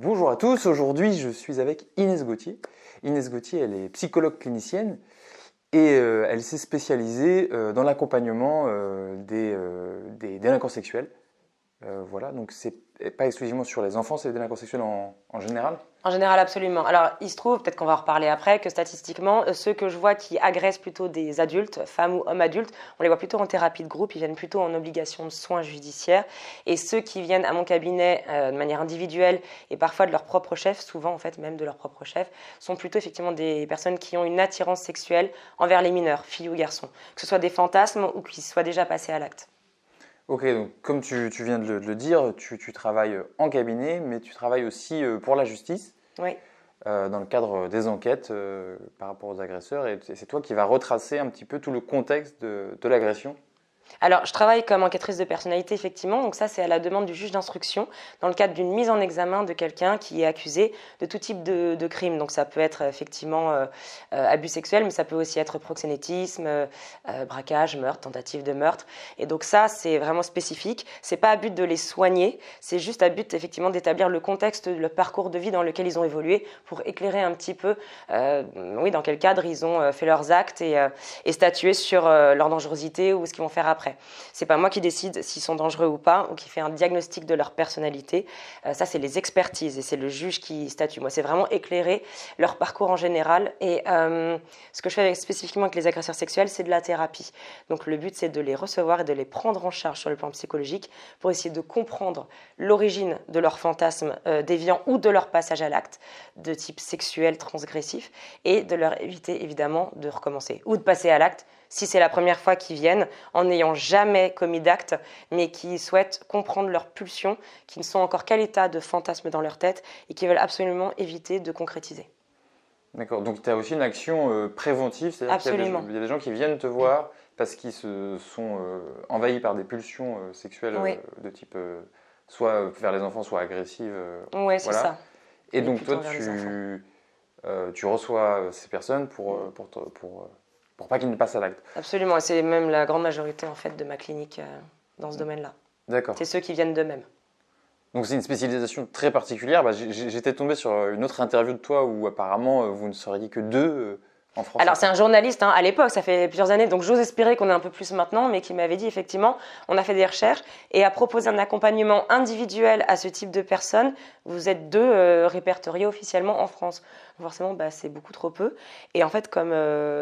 Bonjour à tous, aujourd'hui je suis avec Inès Gauthier. Inès Gauthier, elle est psychologue clinicienne et elle s'est spécialisée dans l'accompagnement des délinquants sexuels. Voilà, donc c'est pas exclusivement sur les enfants, c'est les délinquants sexuels en général. En général, absolument. Alors, il se trouve, peut-être qu'on va en reparler après, que statistiquement, ceux que je vois qui agressent plutôt des adultes, femmes ou hommes adultes, on les voit plutôt en thérapie de groupe, ils viennent plutôt en obligation de soins judiciaires. Et ceux qui viennent à mon cabinet de manière individuelle et parfois de leur propre chef, souvent en fait même de leur propre chef, sont plutôt effectivement des personnes qui ont une attirance sexuelle envers les mineurs, filles ou garçons. Que ce soit des fantasmes ou qu'ils soient déjà passés à l'acte. Ok, donc comme tu viens de le dire, tu travailles en cabinet, mais tu travailles aussi pour la justice. Oui. Dans le cadre des enquêtes par rapport aux agresseurs, et c'est toi qui vas retracer un petit peu tout le contexte de l'agression. Alors, je travaille comme enquêtrice de personnalité, effectivement. Donc ça, c'est à la demande du juge d'instruction, dans le cadre d'une mise en examen de quelqu'un qui est accusé de tout type de crime. Donc ça peut être effectivement abus sexuel, mais ça peut aussi être proxénétisme, braquage, meurtre, tentative de meurtre. Et donc ça, c'est vraiment spécifique. C'est pas à but de les soigner, c'est juste à but effectivement d'établir le contexte, le parcours de vie dans lequel ils ont évolué, pour éclairer un petit peu, oui, dans quel cadre ils ont fait leurs actes et statuer sur leur dangerosité ou ce qu'ils vont faire après. C'est pas moi qui décide s'ils sont dangereux ou pas, ou qui fait un diagnostic de leur personnalité. Ça, c'est les expertises et c'est le juge qui statue. Moi, c'est vraiment éclairer leur parcours en général. Et ce que je fais spécifiquement avec les agresseurs sexuels, c'est de la thérapie. Donc, le but, c'est de les recevoir et de les prendre en charge sur le plan psychologique pour essayer de comprendre l'origine de leur fantasme déviant ou de leur passage à l'acte de type sexuel transgressif et de leur éviter évidemment de recommencer ou de passer à l'acte si c'est la première fois qu'ils viennent, en n'ayant jamais commis d'acte, mais qui souhaitent comprendre leurs pulsions, qui ne sont encore qu'à l'état de fantasme dans leur tête et qui veulent absolument éviter de concrétiser. D'accord, donc tu as aussi une action préventive, c'est-à-dire qu'il y a des gens qui viennent te voir parce qu'ils se sont envahis par des pulsions sexuelles Oui. de type soit vers les enfants, soit agressives. Oui, c'est ça. Et donc toi, tu reçois ces personnes pour pas qu'ils ne passent à l'acte. Absolument, et c'est même la grande majorité en fait de ma clinique dans ce domaine-là. D'accord. C'est ceux qui viennent d'eux-mêmes. Donc c'est une spécialisation très particulière. J'étais tombé sur une autre interview de toi où apparemment vous ne seriez que deux en France. Alors c'est un journaliste à l'époque, ça fait plusieurs années, donc j'ose espérer qu'on est un peu plus maintenant, mais qui m'avait dit effectivement, on a fait des recherches et a proposé un accompagnement individuel à ce type de personnes. Vous êtes deux répertoriés officiellement en France. Forcément, c'est beaucoup trop peu. Et en fait, comme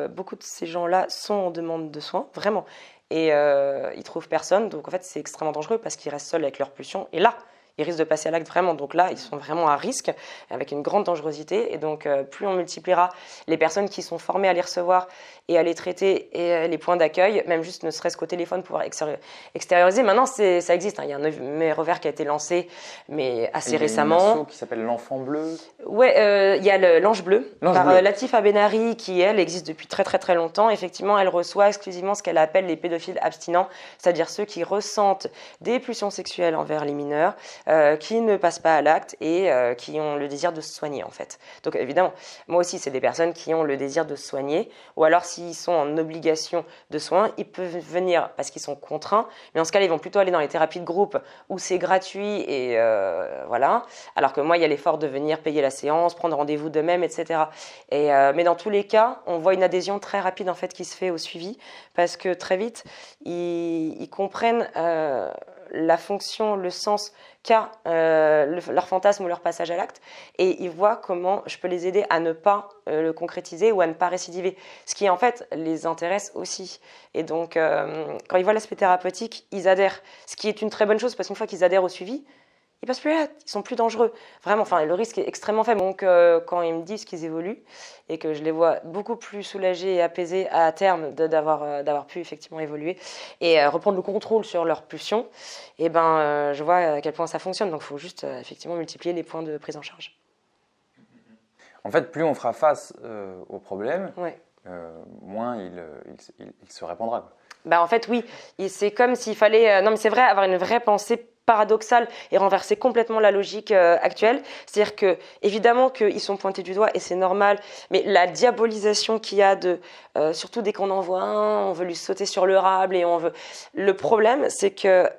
beaucoup de ces gens-là sont en demande de soins, vraiment, et ils trouvent personne, donc en fait c'est extrêmement dangereux parce qu'ils restent seuls avec leur pulsion. Et là, ils risquent de passer à l'acte vraiment. Donc là, ils sont vraiment à risque, avec une grande dangerosité. Et donc, plus on multipliera les personnes qui sont formées à les recevoir et à les traiter et les points d'accueil, même juste ne serait-ce qu'au téléphone pour pouvoir extérioriser. Maintenant, ça existe. Il y a un numéro vert qui a été lancé, mais assez récemment. Il y a une asso qui s'appelle l'Enfant Bleu. Ouais, il y a l'Ange Bleu, par Latifa Benari, qui, elle, existe depuis très très très longtemps. Effectivement, elle reçoit exclusivement ce qu'elle appelle les pédophiles abstinents, c'est-à-dire ceux qui ressentent des pulsions sexuelles envers les mineurs, qui ne passent pas à l'acte et qui ont le désir de se soigner en fait. Donc évidemment, moi aussi, c'est des personnes qui ont le désir de se soigner, ou alors s'ils sont en obligation de soins, ils peuvent venir parce qu'ils sont contraints, mais en ce cas, ils vont plutôt aller dans les thérapies de groupe où c'est gratuit et voilà, alors que moi, il y a l'effort de venir payer la séance, prendre rendez-vous d'eux-mêmes, etc. Mais dans tous les cas, on voit une adhésion très rapide en fait qui se fait au suivi, parce que très vite, ils comprennent la fonction, le sens qu'a leur fantasme ou leur passage à l'acte, et ils voient comment je peux les aider à ne pas le concrétiser ou à ne pas récidiver, ce qui en fait les intéresse aussi. Et donc quand ils voient l'aspect thérapeutique, ils adhèrent, ce qui est une très bonne chose, parce qu'une fois qu'ils adhèrent au suivi, ils passent plus là, ils sont plus dangereux. Vraiment, enfin, le risque est extrêmement faible. Donc, quand ils me disent qu'ils évoluent et que je les vois beaucoup plus soulagés et apaisés à terme d'avoir pu effectivement évoluer et reprendre le contrôle sur leur pulsion, je vois à quel point ça fonctionne. Donc, il faut juste effectivement multiplier les points de prise en charge. En fait, plus on fera face au problème, ouais. Moins il se répandra. En fait, oui. C'est comme s'il fallait... non, mais c'est vrai, avoir une vraie pensée paradoxal et renverser complètement la logique actuelle. C'est-à-dire que, évidemment qu'ils sont pointés du doigt et c'est normal, mais la diabolisation qu'il y a surtout dès qu'on en voit un, on veut lui sauter sur le rable et on veut... Le problème, c'est que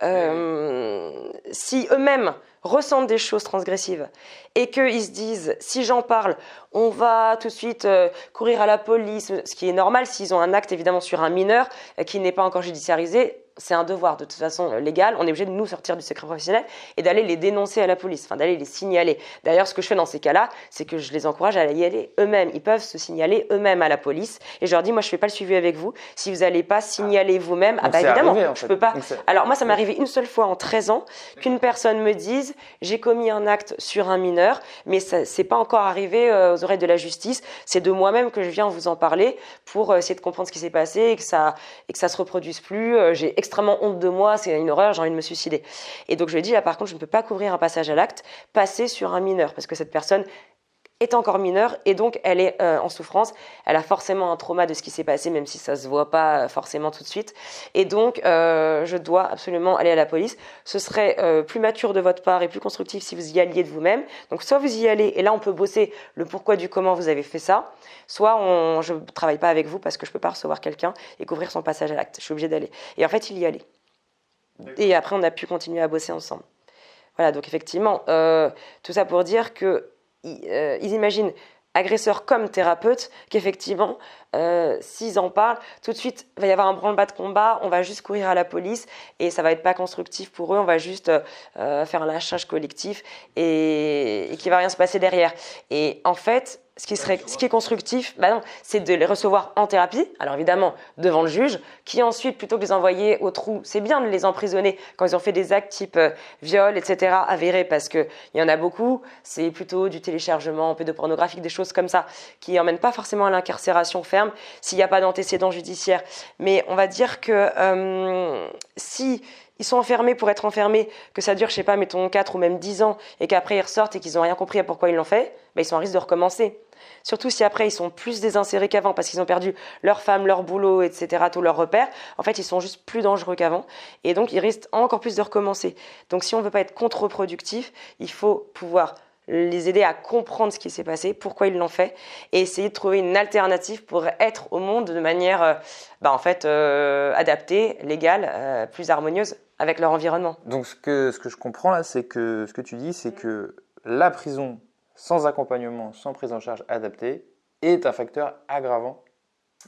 si eux-mêmes ressentent des choses transgressives et qu'ils se disent si j'en parle, on va tout de suite courir à la police, ce qui est normal s'ils ont un acte évidemment sur un mineur qui n'est pas encore judiciarisé. C'est un devoir de toute façon légal, on est obligé de nous sortir du secret professionnel et d'aller les dénoncer à la police, enfin d'aller les signaler. D'ailleurs, ce que je fais dans ces cas-là, c'est que je les encourage à y aller eux-mêmes. Ils peuvent se signaler eux-mêmes à la police et je leur dis, moi je fais pas le suivi avec vous. Si vous n'allez pas signaler vous-même, évidemment, arrivé, en fait. Je peux pas. Alors moi, ça m'est arrivé une seule fois en 13 ans qu'une personne me dise, j'ai commis un acte sur un mineur, mais ça c'est pas encore arrivé aux oreilles de la justice. C'est de moi-même que je viens vous en parler pour essayer de comprendre ce qui s'est passé et que ça se reproduise plus. J'ai extrêmement honte de moi, c'est une horreur, j'ai envie de me suicider. Et donc je lui ai dit, là par contre, je ne peux pas couvrir un passage à l'acte, passer sur un mineur, parce que cette personne est encore mineure et donc elle est en souffrance. Elle a forcément un trauma de ce qui s'est passé, même si ça se voit pas forcément tout de suite. Et donc, je dois absolument aller à la police. Ce serait plus mature de votre part et plus constructif si vous y alliez de vous-même. Donc, soit vous y allez et là, on peut bosser le pourquoi du comment vous avez fait ça. Soit je ne travaille pas avec vous parce que je ne peux pas recevoir quelqu'un et couvrir son passage à l'acte. Je suis obligée d'aller. Et en fait, il y allait. Et après, on a pu continuer à bosser ensemble. Voilà, donc effectivement, tout ça pour dire que ils imaginent agresseurs comme thérapeutes qu'effectivement, s'ils en parlent, tout de suite, il va y avoir un branle-bas de combat, on va juste courir à la police et ça va être pas constructif pour eux, on va juste faire un lâchage collectif et qu'il va rien se passer derrière. Et en fait, ce qui est constructif, c'est de les recevoir en thérapie, alors évidemment devant le juge, qui ensuite, plutôt que de les envoyer au trou, c'est bien de les emprisonner quand ils ont fait des actes type viol, etc., avérés, parce qu'il y en a beaucoup, c'est plutôt du téléchargement pédopornographique, des choses comme ça, qui n'emmènent pas forcément à l'incarcération ferme, s'il n'y a pas d'antécédent judiciaire. Mais on va dire que si ils sont enfermés pour être enfermés, que ça dure, je sais pas, mettons 4 ou même 10 ans, et qu'après ils ressortent et qu'ils n'ont rien compris à pourquoi ils l'ont fait, ils sont à risque de recommencer. Surtout si après ils sont plus désinsérés qu'avant parce qu'ils ont perdu leur femme, leur boulot, etc., tous leurs repères. En fait, ils sont juste plus dangereux qu'avant. Et donc, ils risquent encore plus de recommencer. Donc, si on ne veut pas être contre-productif, il faut pouvoir les aider à comprendre ce qui s'est passé, pourquoi ils l'ont fait, et essayer de trouver une alternative pour être au monde de manière adaptée, légale, plus harmonieuse avec leur environnement. Donc ce que je comprends là, c'est que ce que tu dis, c'est que la prison sans accompagnement, sans prise en charge adaptée, est un facteur aggravant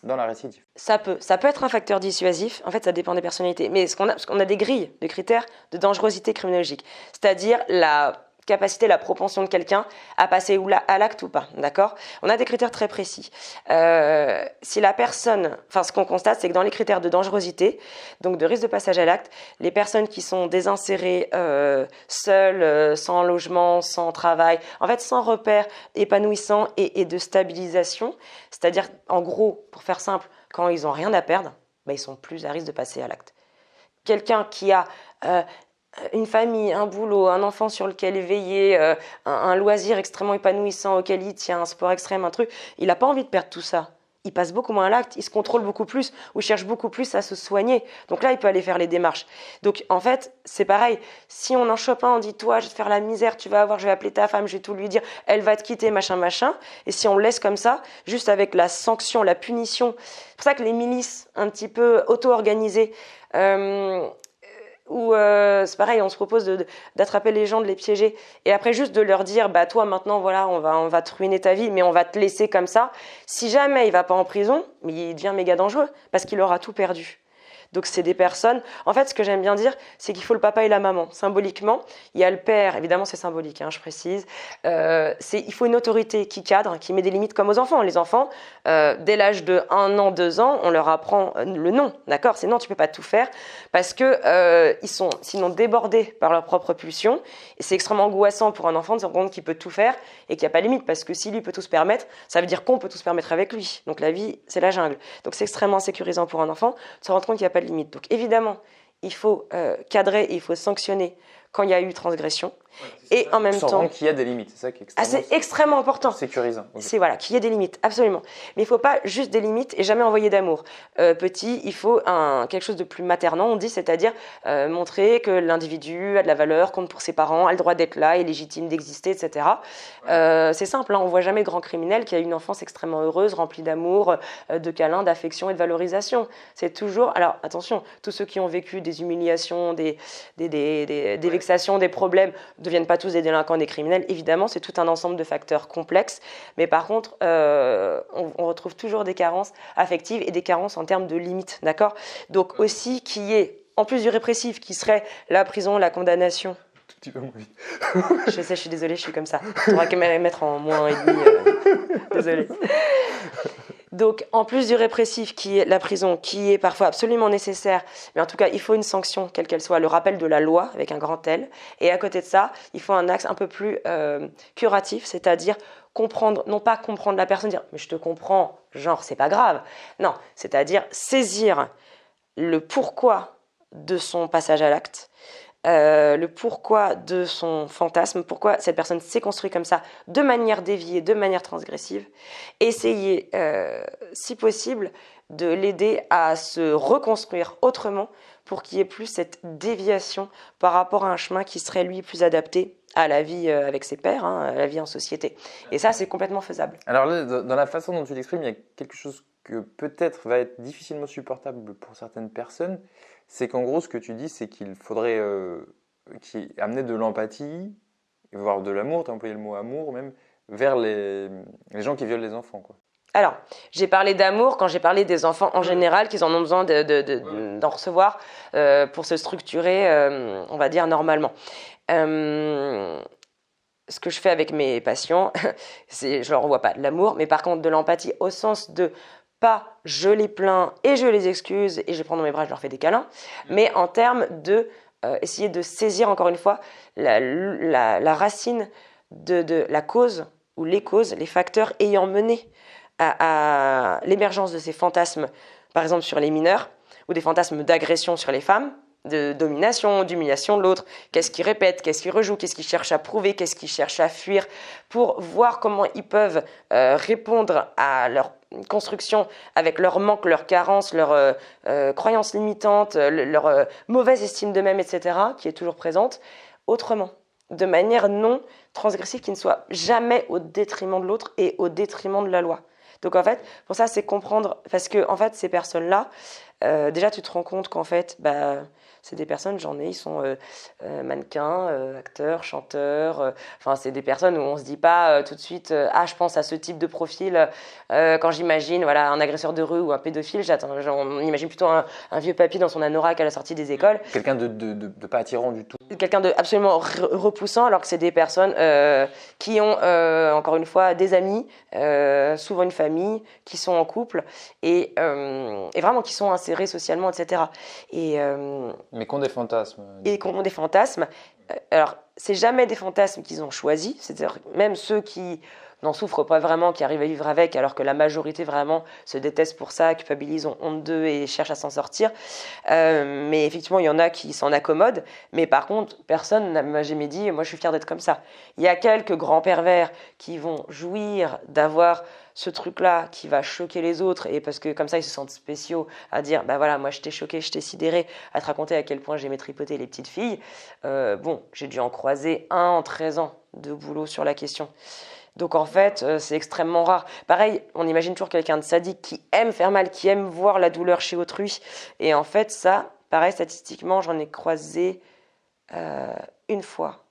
dans la récidive. Ça peut être un facteur dissuasif, en fait ça dépend des personnalités, mais parce qu'on a des grilles de critères de dangerosité criminologique, c'est-à-dire la capacité, la propension de quelqu'un à passer à l'acte ou pas, d'accord ? On a des critères très précis. Si la personne, ce qu'on constate, c'est que dans les critères de dangerosité, donc de risque de passage à l'acte, les personnes qui sont désinsérées, seules, sans logement, sans travail, en fait sans repère épanouissant et de stabilisation, c'est-à-dire en gros, pour faire simple, quand ils n'ont rien à perdre, ils sont plus à risque de passer à l'acte. Quelqu'un qui a une famille, un boulot, un enfant sur lequel veiller, un loisir extrêmement épanouissant auquel il tient, un sport extrême, un truc, il n'a pas envie de perdre tout ça. Il passe beaucoup moins à l'acte, il se contrôle beaucoup plus ou cherche beaucoup plus à se soigner. Donc là, il peut aller faire les démarches. Donc en fait, c'est pareil. Si on en chope un, on dit toi, je vais te faire la misère, tu vas voir, je vais appeler ta femme, je vais tout lui dire, elle va te quitter, machin, machin. Et si on le laisse comme ça, juste avec la sanction, la punition, c'est pour ça que les milices un petit peu auto-organisées, où c'est pareil, on se propose d'attraper les gens, de les piéger, et après juste de leur dire, toi maintenant, voilà, on va te ruiner ta vie, mais on va te laisser comme ça. Si jamais il va pas en prison, mais il devient méga dangereux, parce qu'il aura tout perdu. Donc c'est des personnes, en fait ce que j'aime bien dire, c'est qu'il faut le papa et la maman. Symboliquement, il y a le père, évidemment c'est symbolique, je précise, il faut une autorité qui cadre, qui met des limites comme aux enfants. Les enfants, dès l'âge de 1 an, 2 ans, on leur apprend le non, d'accord ? C'est non, tu peux pas tout faire, parce que ils sont sinon débordés par leur propre pulsion, et c'est extrêmement angoissant pour un enfant de se rendre compte qu'il peut tout faire, et qu'il n'y a pas de limite, parce que si lui peut tout se permettre, ça veut dire qu'on peut tout se permettre avec lui. Donc la vie, c'est la jungle. Donc c'est extrêmement sécurisant pour un enfant de se rendre compte qu'il n'y a pas de limite. Donc évidemment, il faut cadrer et il faut sanctionner quand il y a eu transgression. Et en même temps, qu'il y a des limites, c'est ça qui est c'est extrêmement important. Sécurisant. Okay. C'est voilà, qu'il y ait des limites, absolument. Mais il ne faut pas juste des limites et jamais envoyer d'amour. Petit, il faut quelque chose de plus maternant, on dit, c'est-à-dire montrer que l'individu a de la valeur, compte pour ses parents, a le droit d'être là, est légitime d'exister, etc. C'est simple, hein, on ne voit jamais de grand criminel qui a une enfance extrêmement heureuse, remplie d'amour, de câlins, d'affection et de valorisation. C'est toujours... Alors attention, tous ceux qui ont vécu des humiliations, des vexations, des problèmes, ne deviennent pas tous des délinquants, des criminels. Évidemment, c'est tout un ensemble de facteurs complexes. Mais par contre, on retrouve toujours des carences affectives et des carences en termes de limites. D'accord ? Donc aussi, qu'il y ait, en plus du répressif, qui serait la prison, la condamnation. Tout petit peu moins vite. Je sais, je suis désolée, je suis comme ça. Tu auras qu'à me mettre en -1,5. Désolée. Donc, en plus du répressif, qui est la prison, qui est parfois absolument nécessaire, mais en tout cas, il faut une sanction, quelle qu'elle soit, le rappel de la loi, avec un grand L. Et à côté de ça, il faut un axe un peu plus curatif, c'est-à-dire comprendre, non pas comprendre la personne, dire « mais je te comprends, genre, c'est pas grave ». Non, c'est-à-dire saisir le pourquoi de son passage à l'acte, le pourquoi de son fantasme, pourquoi cette personne s'est construite comme ça, de manière déviée, de manière transgressive, essayer, si possible, de l'aider à se reconstruire autrement pour qu'il n'y ait plus cette déviation par rapport à un chemin qui serait, lui, plus adapté à la vie avec ses pairs, hein, à la vie en société. Et ça, c'est complètement faisable. Alors là, dans la façon dont tu l'exprimes, il y a quelque chose que peut-être va être difficilement supportable pour certaines personnes. C'est qu'en gros, ce que tu dis, c'est qu'il faudrait amener de l'empathie, voire de l'amour, tu as employé le mot amour même, vers les gens qui violent les enfants, quoi. Alors, j'ai parlé d'amour quand j'ai parlé des enfants en général, qu'ils en ont besoin d'en recevoir pour se structurer, on va dire, normalement. Ce que je fais avec mes patients, c'est, je leur envoie pas de l'amour, mais par contre de l'empathie au sens de pas je les plains et je les excuse et je les prends dans mes bras, je leur fais des câlins, mais en termes de essayer de saisir encore une fois la racine de la cause ou les causes, les facteurs ayant mené à l'émergence de ces fantasmes, par exemple sur les mineurs, ou des fantasmes d'agression sur les femmes, de domination, d'humiliation de l'autre, qu'est-ce qu'ils répètent, qu'est-ce qu'ils rejouent, qu'est-ce qu'ils cherchent à prouver, qu'est-ce qu'ils cherchent à fuir, pour voir comment ils peuvent répondre à leur construction avec leurs manques, leurs carences, leurs croyances limitantes, leur mauvaise estime d'eux-mêmes, etc., qui est toujours présente, autrement, de manière non transgressive, qui ne soit jamais au détriment de l'autre et au détriment de la loi. Donc en fait, pour ça, c'est comprendre, parce que en fait, ces personnes-là, déjà, tu te rends compte qu'en fait, c'est des personnes, ils sont mannequins, acteurs, chanteurs. Enfin, c'est des personnes où on se dit pas tout de suite, je pense à ce type de profil. Quand j'imagine, voilà, un agresseur de rue ou un pédophile, on imagine plutôt un vieux papy dans son anorak à la sortie des écoles. Quelqu'un de pas attirant du tout. Quelqu'un de absolument repoussant, alors que c'est des personnes qui ont, encore une fois, des amis, souvent une famille, qui sont en couple et vraiment qui sont insérés socialement, etc. Mais qui ont des fantasmes. Et qui ont des fantasmes. Alors, c'est jamais des fantasmes qu'ils ont choisis, c'est-à-dire même ceux qui n'en souffrent pas vraiment, qui arrivent à vivre avec, alors que la majorité vraiment se déteste pour ça, culpabilise, ont honte d'eux et cherchent à s'en sortir. Mais effectivement, il y en a qui s'en accommodent. Mais par contre, personne ne m'a jamais dit « moi, je suis fière d'être comme ça ». Il y a quelques grands pervers qui vont jouir d'avoir ce truc-là qui va choquer les autres, et parce que comme ça, ils se sentent spéciaux à dire « bah voilà, moi, je t'ai choqué, je t'ai sidéré », à te raconter à quel point j'aimais tripoter les petites filles. Bon, j'ai dû en croiser un en 13 ans de boulot sur la question. Donc en fait, c'est extrêmement rare. Pareil, on imagine toujours quelqu'un de sadique qui aime faire mal, qui aime voir la douleur chez autrui. Et en fait, ça, pareil, statistiquement, j'en ai croisé une fois.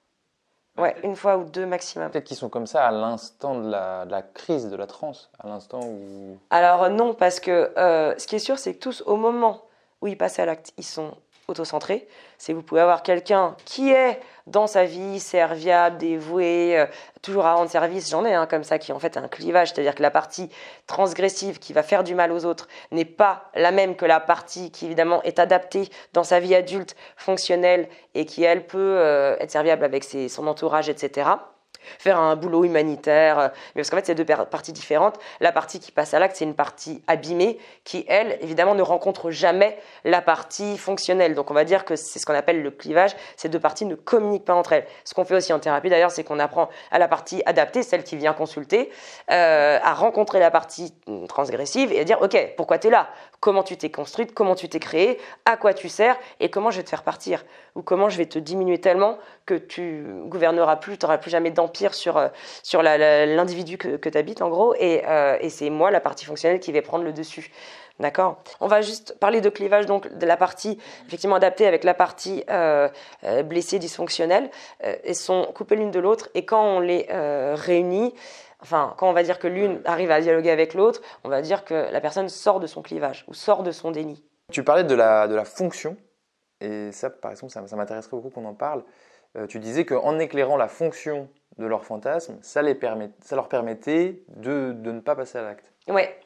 Ouais, une fois ou deux maximum. Peut-être qu'ils sont comme ça à l'instant de la crise, de la transe, à l'instant où... Alors non, parce que ce qui est sûr, c'est que tous, au moment où ils passent à l'acte, ils sont autocentrés. C'est vous pouvez avoir quelqu'un qui est dans sa vie serviable, dévoué, toujours à rendre service. J'en ai comme ça qui en fait a un clivage, c'est-à-dire que la partie transgressive qui va faire du mal aux autres n'est pas la même que la partie qui évidemment est adaptée dans sa vie adulte, fonctionnelle et qui elle peut être serviable avec son entourage, etc. faire un boulot humanitaire. Mais parce qu'en fait, c'est deux parties différentes. La partie qui passe à l'acte, c'est une partie abîmée qui, elle, évidemment, ne rencontre jamais la partie fonctionnelle. Donc, on va dire que c'est ce qu'on appelle le clivage. Ces deux parties ne communiquent pas entre elles. Ce qu'on fait aussi en thérapie, d'ailleurs, c'est qu'on apprend à la partie adaptée, celle qui vient consulter, à rencontrer la partie transgressive et à dire, OK, pourquoi tu es là? Comment tu t'es construite? Comment tu t'es créée? À quoi tu sers? Et comment je vais te faire partir? Ou comment je vais te diminuer tellement que tu gouverneras plus, tu n'auras plus jamais d'empire sur l'individu que tu habites, en gros. Et c'est moi, la partie fonctionnelle, qui vais prendre le dessus. D'accord. On va juste parler de clivage, donc de la partie effectivement adaptée avec la partie blessée, dysfonctionnelle. Elles sont coupées l'une de l'autre et quand on les réunit, enfin, quand on va dire que l'une arrive à dialoguer avec l'autre, on va dire que la personne sort de son clivage ou sort de son déni. Tu parlais de la fonction, et ça, par exemple, ça m'intéresserait beaucoup qu'on en parle. Tu disais qu'en éclairant la fonction de leur fantasme, ça leur permettait de ne pas passer à l'acte. Ouais.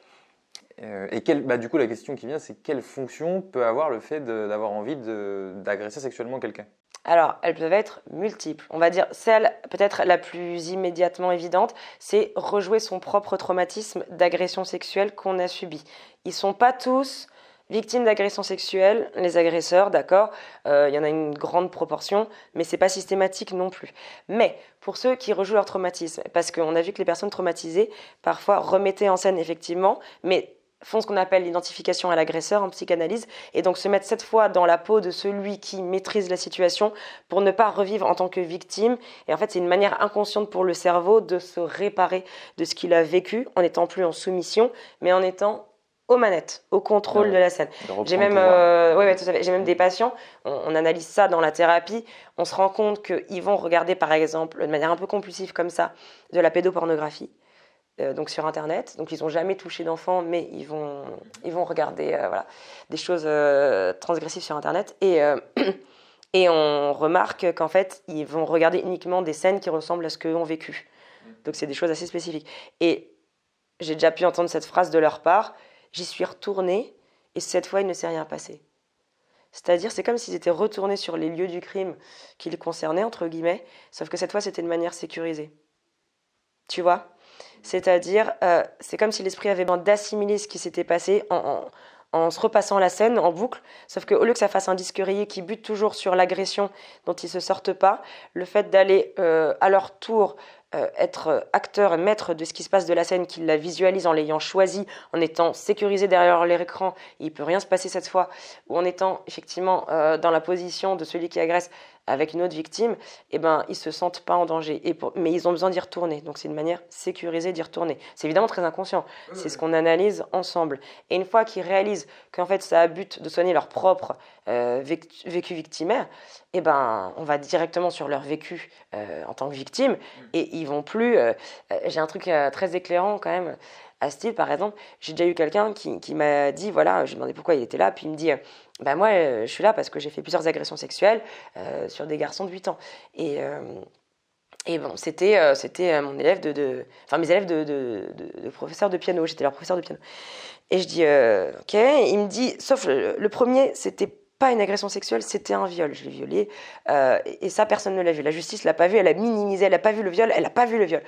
Et du coup, la question qui vient, c'est quelle fonction peut avoir le fait d'avoir envie d'agresser sexuellement quelqu'un? Alors, elles peuvent être multiples. On va dire celle peut-être la plus immédiatement évidente, c'est rejouer son propre traumatisme d'agression sexuelle qu'on a subi. Ils sont pas tous victimes d'agression sexuelle, les agresseurs, d'accord, il y en a une grande proportion, mais c'est pas systématique non plus. Mais pour ceux qui rejouent leur traumatisme, parce qu'on a vu que les personnes traumatisées, parfois remettaient en scène effectivement, mais font ce qu'on appelle l'identification à l'agresseur en psychanalyse, et donc se mettre cette fois dans la peau de celui qui maîtrise la situation pour ne pas revivre en tant que victime. Et en fait, c'est une manière inconsciente pour le cerveau de se réparer de ce qu'il a vécu, en n'étant plus en soumission, mais en étant aux manettes, au contrôle de la scène. J'ai même, tout à fait. J'ai même des patients, on analyse ça dans la thérapie, on se rend compte qu'ils vont regarder, par exemple, de manière un peu compulsive comme ça, de la pédopornographie. Donc sur Internet, donc ils n'ont jamais touché d'enfants, mais ils vont regarder des choses transgressives sur Internet, et on remarque qu'en fait ils vont regarder uniquement des scènes qui ressemblent à ce qu'eux ont vécu. Donc c'est des choses assez spécifiques. Et j'ai déjà pu entendre cette phrase de leur part: j'y suis retournée et cette fois il ne s'est rien passé. C'est-à-dire, c'est comme s'ils étaient retournés sur les lieux du crime qui les concernaient, entre guillemets, sauf que cette fois c'était de manière sécurisée. Tu vois ? C'est-à-dire, c'est comme si l'esprit avait besoin d'assimiler ce qui s'était passé en se repassant la scène en boucle, sauf qu'au lieu que ça fasse un disque rayé qui bute toujours sur l'agression dont ils ne se sortent pas, le fait d'aller à leur tour être acteur et maître de ce qui se passe de la scène, qu'ils la visualisent en l'ayant choisi, en étant sécurisé derrière leur écran, il ne peut rien se passer cette fois, ou en étant effectivement dans la position de celui qui agresse avec une autre victime, eh ben, ils se sentent pas en danger. Mais ils ont besoin d'y retourner. Donc c'est une manière sécurisée d'y retourner. C'est évidemment très inconscient. C'est ce qu'on analyse ensemble. Et une fois qu'ils réalisent qu'en fait ça a but de soigner leur propre vécu victimaire, eh ben, on va directement sur leur vécu en tant que victime. Et ils vont plus... j'ai un truc très éclairant quand même à ce style. Par exemple, j'ai déjà eu quelqu'un qui m'a dit, voilà, je lui ai demandé pourquoi il était là, puis il me dit... Ben moi, je suis là parce que j'ai fait plusieurs agressions sexuelles sur des garçons de 8 ans. Et bon, c'était mon élève mes élèves de professeur de piano. J'étais leur professeur de piano. Et je dis, OK. Il me dit, sauf le premier, c'était pas une agression sexuelle, c'était un viol. Je l'ai violé. Et ça, personne ne l'a vu. La justice l'a pas vu, elle a minimisé, elle n'a pas vu le viol, elle n'a pas vu le viol.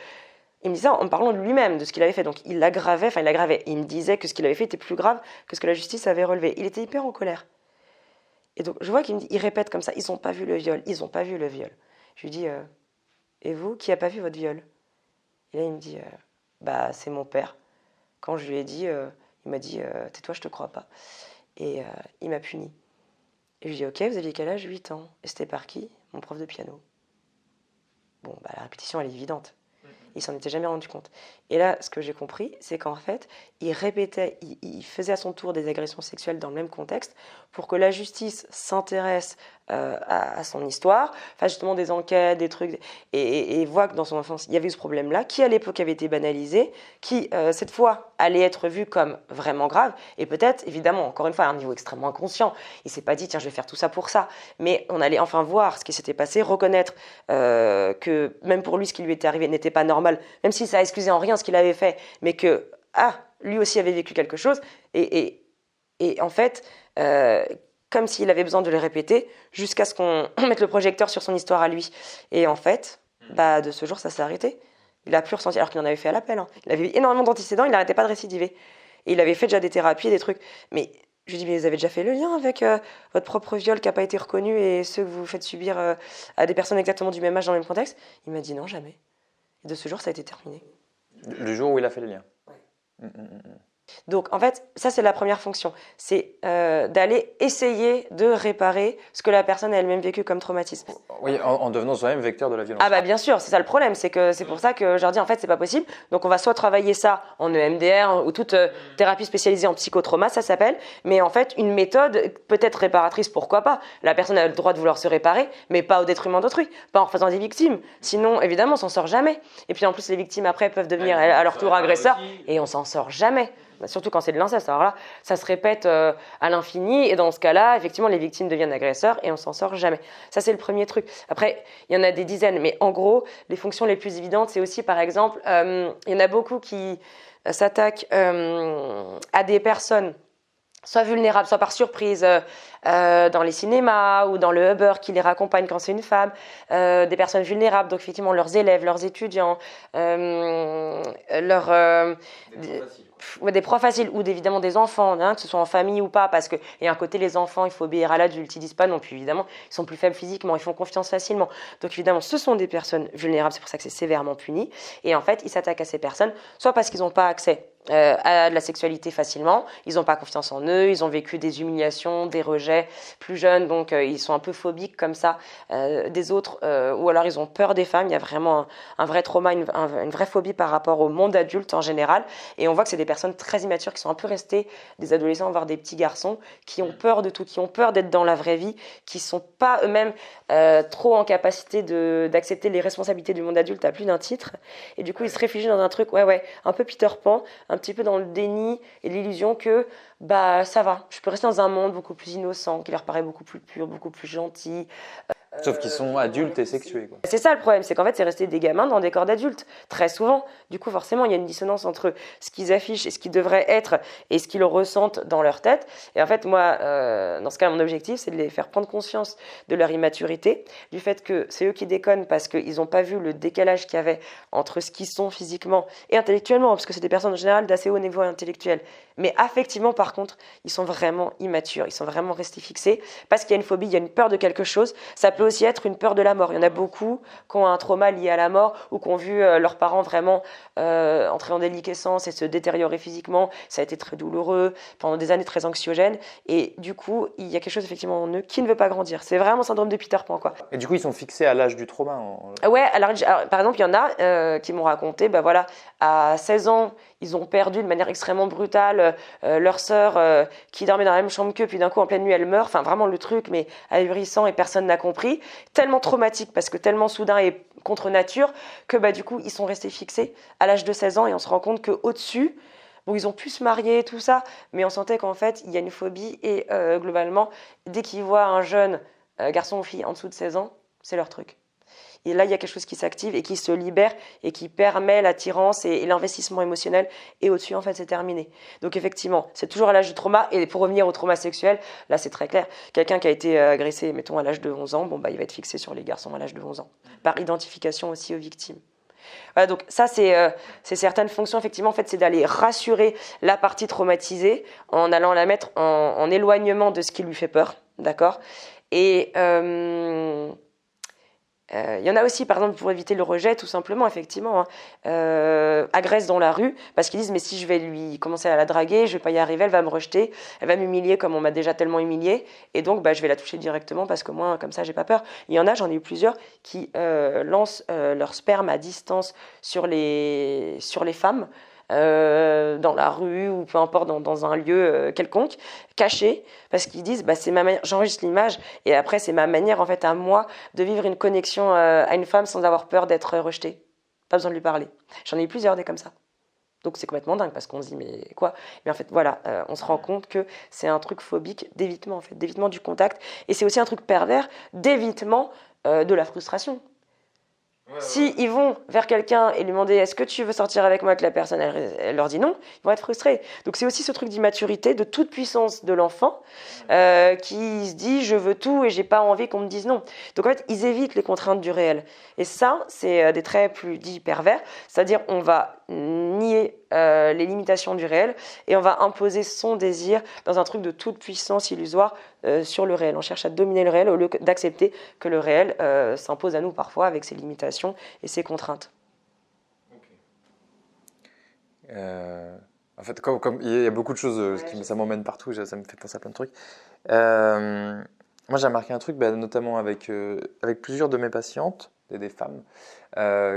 Il me disait en parlant de lui-même, de ce qu'il avait fait. Donc il l'aggravait. Il me disait que ce qu'il avait fait était plus grave que ce que la justice avait relevé. Il était hyper en colère. Et donc, je vois qu'il répète comme ça, ils n'ont pas vu le viol, ils n'ont pas vu le viol. Je lui dis, et vous, qui n'a pas vu votre viol? Et là, il me dit, bah, c'est mon père. Quand je lui ai dit, il m'a dit, tais-toi, je te crois pas. Et il m'a puni. Et je lui dis, ok, vous aviez quel âge? 8 ans. Et c'était par qui? Mon prof de piano. Bon, bah, la répétition, elle est évidente. Il s'en était jamais rendu compte. Et là, ce que j'ai compris, c'est qu'en fait, il répétait, il faisait à son tour des agressions sexuelles dans le même contexte pour que la justice s'intéresse à son histoire, fasse justement des enquêtes, des trucs, et voit que dans son enfance, il y avait eu ce problème-là, qui à l'époque avait été banalisé, qui cette fois allait être vu comme vraiment grave, et peut-être, évidemment, encore une fois, à un niveau extrêmement inconscient, il s'est pas dit, tiens, je vais faire tout ça pour ça, mais on allait enfin voir ce qui s'était passé, reconnaître que même pour lui, ce qui lui était arrivé n'était pas normal, même si ça excusait en rien ce qu'il avait fait, mais que, lui aussi avait vécu quelque chose, et en fait, comme s'il avait besoin de le répéter, jusqu'à ce qu'on mette le projecteur sur son histoire à lui. Et en fait, Bah, de ce jour, ça s'est arrêté. Il a plus ressenti, alors qu'il en avait fait à l'appel. Hein. Il avait eu énormément d'antécédents, il n'arrêtait pas de récidiver. Et il avait fait déjà des thérapies, des trucs. Mais je lui dis, mais vous avez déjà fait le lien avec votre propre viol qui n'a pas été reconnu et ceux que vous faites subir à des personnes exactement du même âge dans le même contexte? Il m'a dit non, jamais. Et de ce jour, ça a été terminé. Le jour où il a fait le lien. Ouais. Donc, en fait, ça, c'est la première fonction. C'est d'aller essayer de réparer ce que la personne a elle-même vécu comme traumatisme. Oui, en devenant soi-même vecteur de la violence. Ah bah bien sûr, c'est ça le problème, c'est pour ça que je leur dis en fait c'est pas possible. Donc on va soit travailler ça en EMDR ou toute thérapie spécialisée en psychotrauma, ça s'appelle. Mais en fait une méthode peut-être réparatrice, pourquoi pas. La personne a le droit de vouloir se réparer, mais pas au détriment d'autrui, pas en refaisant des victimes. Sinon évidemment on s'en sort jamais. Et puis en plus les victimes après peuvent devenir à leur tour agresseurs et on s'en sort jamais. Surtout quand c'est de l'inceste. Alors là, ça se répète à l'infini. Et dans ce cas-là, effectivement, les victimes deviennent agresseurs et on s'en sort jamais. Ça, c'est le premier truc. Après, il y en a des dizaines. Mais en gros, les fonctions les plus évidentes, c'est aussi, par exemple, il y en a beaucoup qui s'attaquent à des personnes soit vulnérables, soit par surprise, dans les cinémas ou dans le Uber qui les raccompagne quand c'est une femme, des personnes vulnérables, donc effectivement leurs élèves, leurs étudiants, des profs faciles ou évidemment des enfants, hein, que ce soit en famille ou pas, parce que et à côté les enfants, il faut obéir à l'adulte, ils disent pas non plus évidemment, ils sont plus faibles physiquement, ils font confiance facilement. Donc évidemment, ce sont des personnes vulnérables, c'est pour ça que c'est sévèrement puni. Et en fait, ils s'attaquent à ces personnes, soit parce qu'ils n'ont pas accès à de la sexualité facilement, ils n'ont pas confiance en eux, ils ont vécu des humiliations, des rejets plus jeunes, donc ils sont un peu phobiques comme ça des autres, ou alors ils ont peur des femmes, il y a vraiment un vrai trauma, une vraie phobie par rapport au monde adulte en général, et on voit que c'est des personnes très immatures qui sont un peu restées, des adolescents, voire des petits garçons, qui ont peur de tout, qui ont peur d'être dans la vraie vie, qui sont pas eux-mêmes trop en capacité d'accepter les responsabilités du monde adulte à plus d'un titre, et du coup ils se réfugient dans un truc, un peu Peter Pan, un petit peu dans le déni et l'illusion que bah ça va, je peux rester dans un monde beaucoup plus innocent, qui leur paraît beaucoup plus pur, beaucoup plus gentil. Sauf qu'ils sont adultes et sexués, quoi. C'est ça le problème, c'est qu'en fait c'est resté des gamins dans des corps d'adultes, très souvent. Du coup forcément il y a une dissonance entre ce qu'ils affichent et ce qu'ils devraient être et ce qu'ils ressentent dans leur tête. Et en fait moi, dans ce cas mon objectif c'est de les faire prendre conscience de leur immaturité, du fait que c'est eux qui déconnent parce qu'ils n'ont pas vu le décalage qu'il y avait entre ce qu'ils sont physiquement et intellectuellement, parce que c'est des personnes en général d'assez haut niveau intellectuel. Mais affectivement par contre, ils sont vraiment immatures, ils sont vraiment restés fixés parce qu'il y a une phobie, il y a une peur de quelque chose. Ça peut aussi être une peur de la mort. Il y en a beaucoup qui ont un trauma lié à la mort ou qui ont vu leurs parents vraiment entrer en déliquescence et se détériorer physiquement. Ça a été très douloureux, pendant des années très anxiogènes. Et du coup, il y a quelque chose effectivement en eux qui ne veut pas grandir. C'est vraiment le syndrome de Peter Pan, quoi. Et du coup, ils sont fixés à l'âge du trauma. Ouais, alors, par exemple, il y en a qui m'ont raconté, à 16 ans, ils ont perdu de manière extrêmement brutale leur sœur qui dormait dans la même chambre qu'eux, puis d'un coup, en pleine nuit, elle meurt. Enfin, vraiment le truc, mais ahurissant et personne n'a compris. Tellement traumatique, parce que tellement soudain et contre nature, que du coup, ils sont restés fixés à l'âge de 16 ans et on se rend compte qu'au-dessus, bon, ils ont pu se marier, tout ça, mais on sentait qu'en fait, il y a une phobie et globalement, dès qu'ils voient un jeune garçon ou fille en dessous de 16 ans, c'est leur truc. Et là, il y a quelque chose qui s'active et qui se libère et qui permet l'attirance et l'investissement émotionnel. Et au-dessus, en fait, c'est terminé. Donc effectivement, c'est toujours à l'âge du trauma. Et pour revenir au trauma sexuel, là, c'est très clair. Quelqu'un qui a été agressé, mettons, à l'âge de 11 ans, il va être fixé sur les garçons à l'âge de 11 ans. Par identification aussi aux victimes. Voilà, donc ça, c'est certaines fonctions, effectivement, en fait, c'est d'aller rassurer la partie traumatisée en allant la mettre en éloignement de ce qui lui fait peur. D'accord ? Et... il y en a aussi, par exemple, pour éviter le rejet, tout simplement, effectivement, agressent dans la rue parce qu'ils disent mais si je vais lui commencer à la draguer, je vais pas y arriver, elle va me rejeter, elle va m'humilier comme on m'a déjà tellement humiliée et donc je vais la toucher directement parce que moi, comme ça, j'ai pas peur. Il y en a, j'en ai eu plusieurs qui lancent leur sperme à distance sur les femmes. Dans la rue ou peu importe dans un lieu quelconque caché parce qu'ils disent c'est ma manière, j'enregistre l'image et après c'est ma manière en fait à moi de vivre une connexion à une femme sans avoir peur d'être rejetée, pas besoin de lui parler. J'en ai eu plusieurs des comme ça, donc c'est complètement dingue parce qu'on se dit mais quoi, mais en fait voilà, on se rend compte que c'est un truc phobique d'évitement en fait, d'évitement du contact et c'est aussi un truc pervers d'évitement de la frustration. Si ils vont vers quelqu'un et lui demander est-ce que tu veux sortir avec moi, que la personne elle leur dit non, ils vont être frustrés. Donc c'est aussi ce truc d'immaturité, de toute puissance de l'enfant qui se dit je veux tout et j'ai pas envie qu'on me dise non. Donc en fait ils évitent les contraintes du réel. Et ça c'est des traits plus dits pervers, c'est-à-dire on va nier les limitations du réel et on va imposer son désir dans un truc de toute puissance illusoire sur le réel. On cherche à dominer le réel au lieu d'accepter que le réel s'impose à nous parfois avec ses limitations et ses contraintes. En fait, comme il y a beaucoup de choses, ça m'emmène partout, ça me fait penser à plein de trucs. Moi, j'ai remarqué un truc, notamment avec plusieurs de mes patientes, des femmes,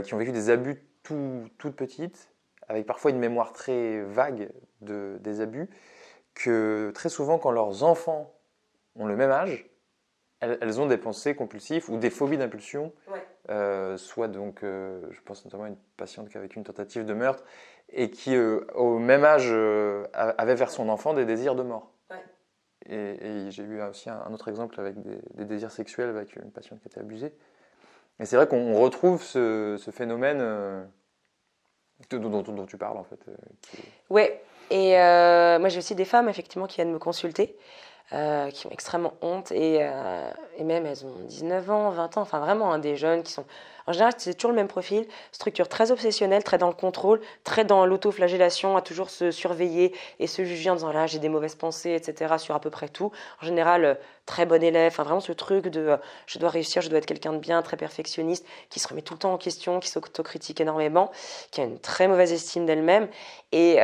qui ont vécu des abus toutes petites, avec parfois une mémoire très vague des abus, que très souvent, quand leurs enfants ont le même âge, elles ont des pensées compulsives ou des phobies d'impulsion. Soit donc, je pense notamment à une patiente qui a vécu une tentative de meurtre et qui, au même âge, avait vers son enfant des désirs de mort. Et j'ai eu aussi un autre exemple avec des désirs sexuels avec une patiente qui était abusée. Et c'est vrai qu'on retrouve ce phénomène dont tu parles en fait. Oui, et moi j'ai aussi des femmes effectivement qui viennent me consulter. Qui ont extrêmement honte et même elles ont 19 ans, 20 ans, enfin vraiment des jeunes qui sont... En général, c'est toujours le même profil, structure très obsessionnelle, très dans le contrôle, très dans l'autoflagellation, à toujours se surveiller et se juger en disant là j'ai des mauvaises pensées, etc. sur à peu près tout. En général, très bon élève, enfin vraiment ce truc de je dois réussir, je dois être quelqu'un de bien, très perfectionniste, qui se remet tout le temps en question, qui s'autocritique énormément, qui a une très mauvaise estime d'elle-même et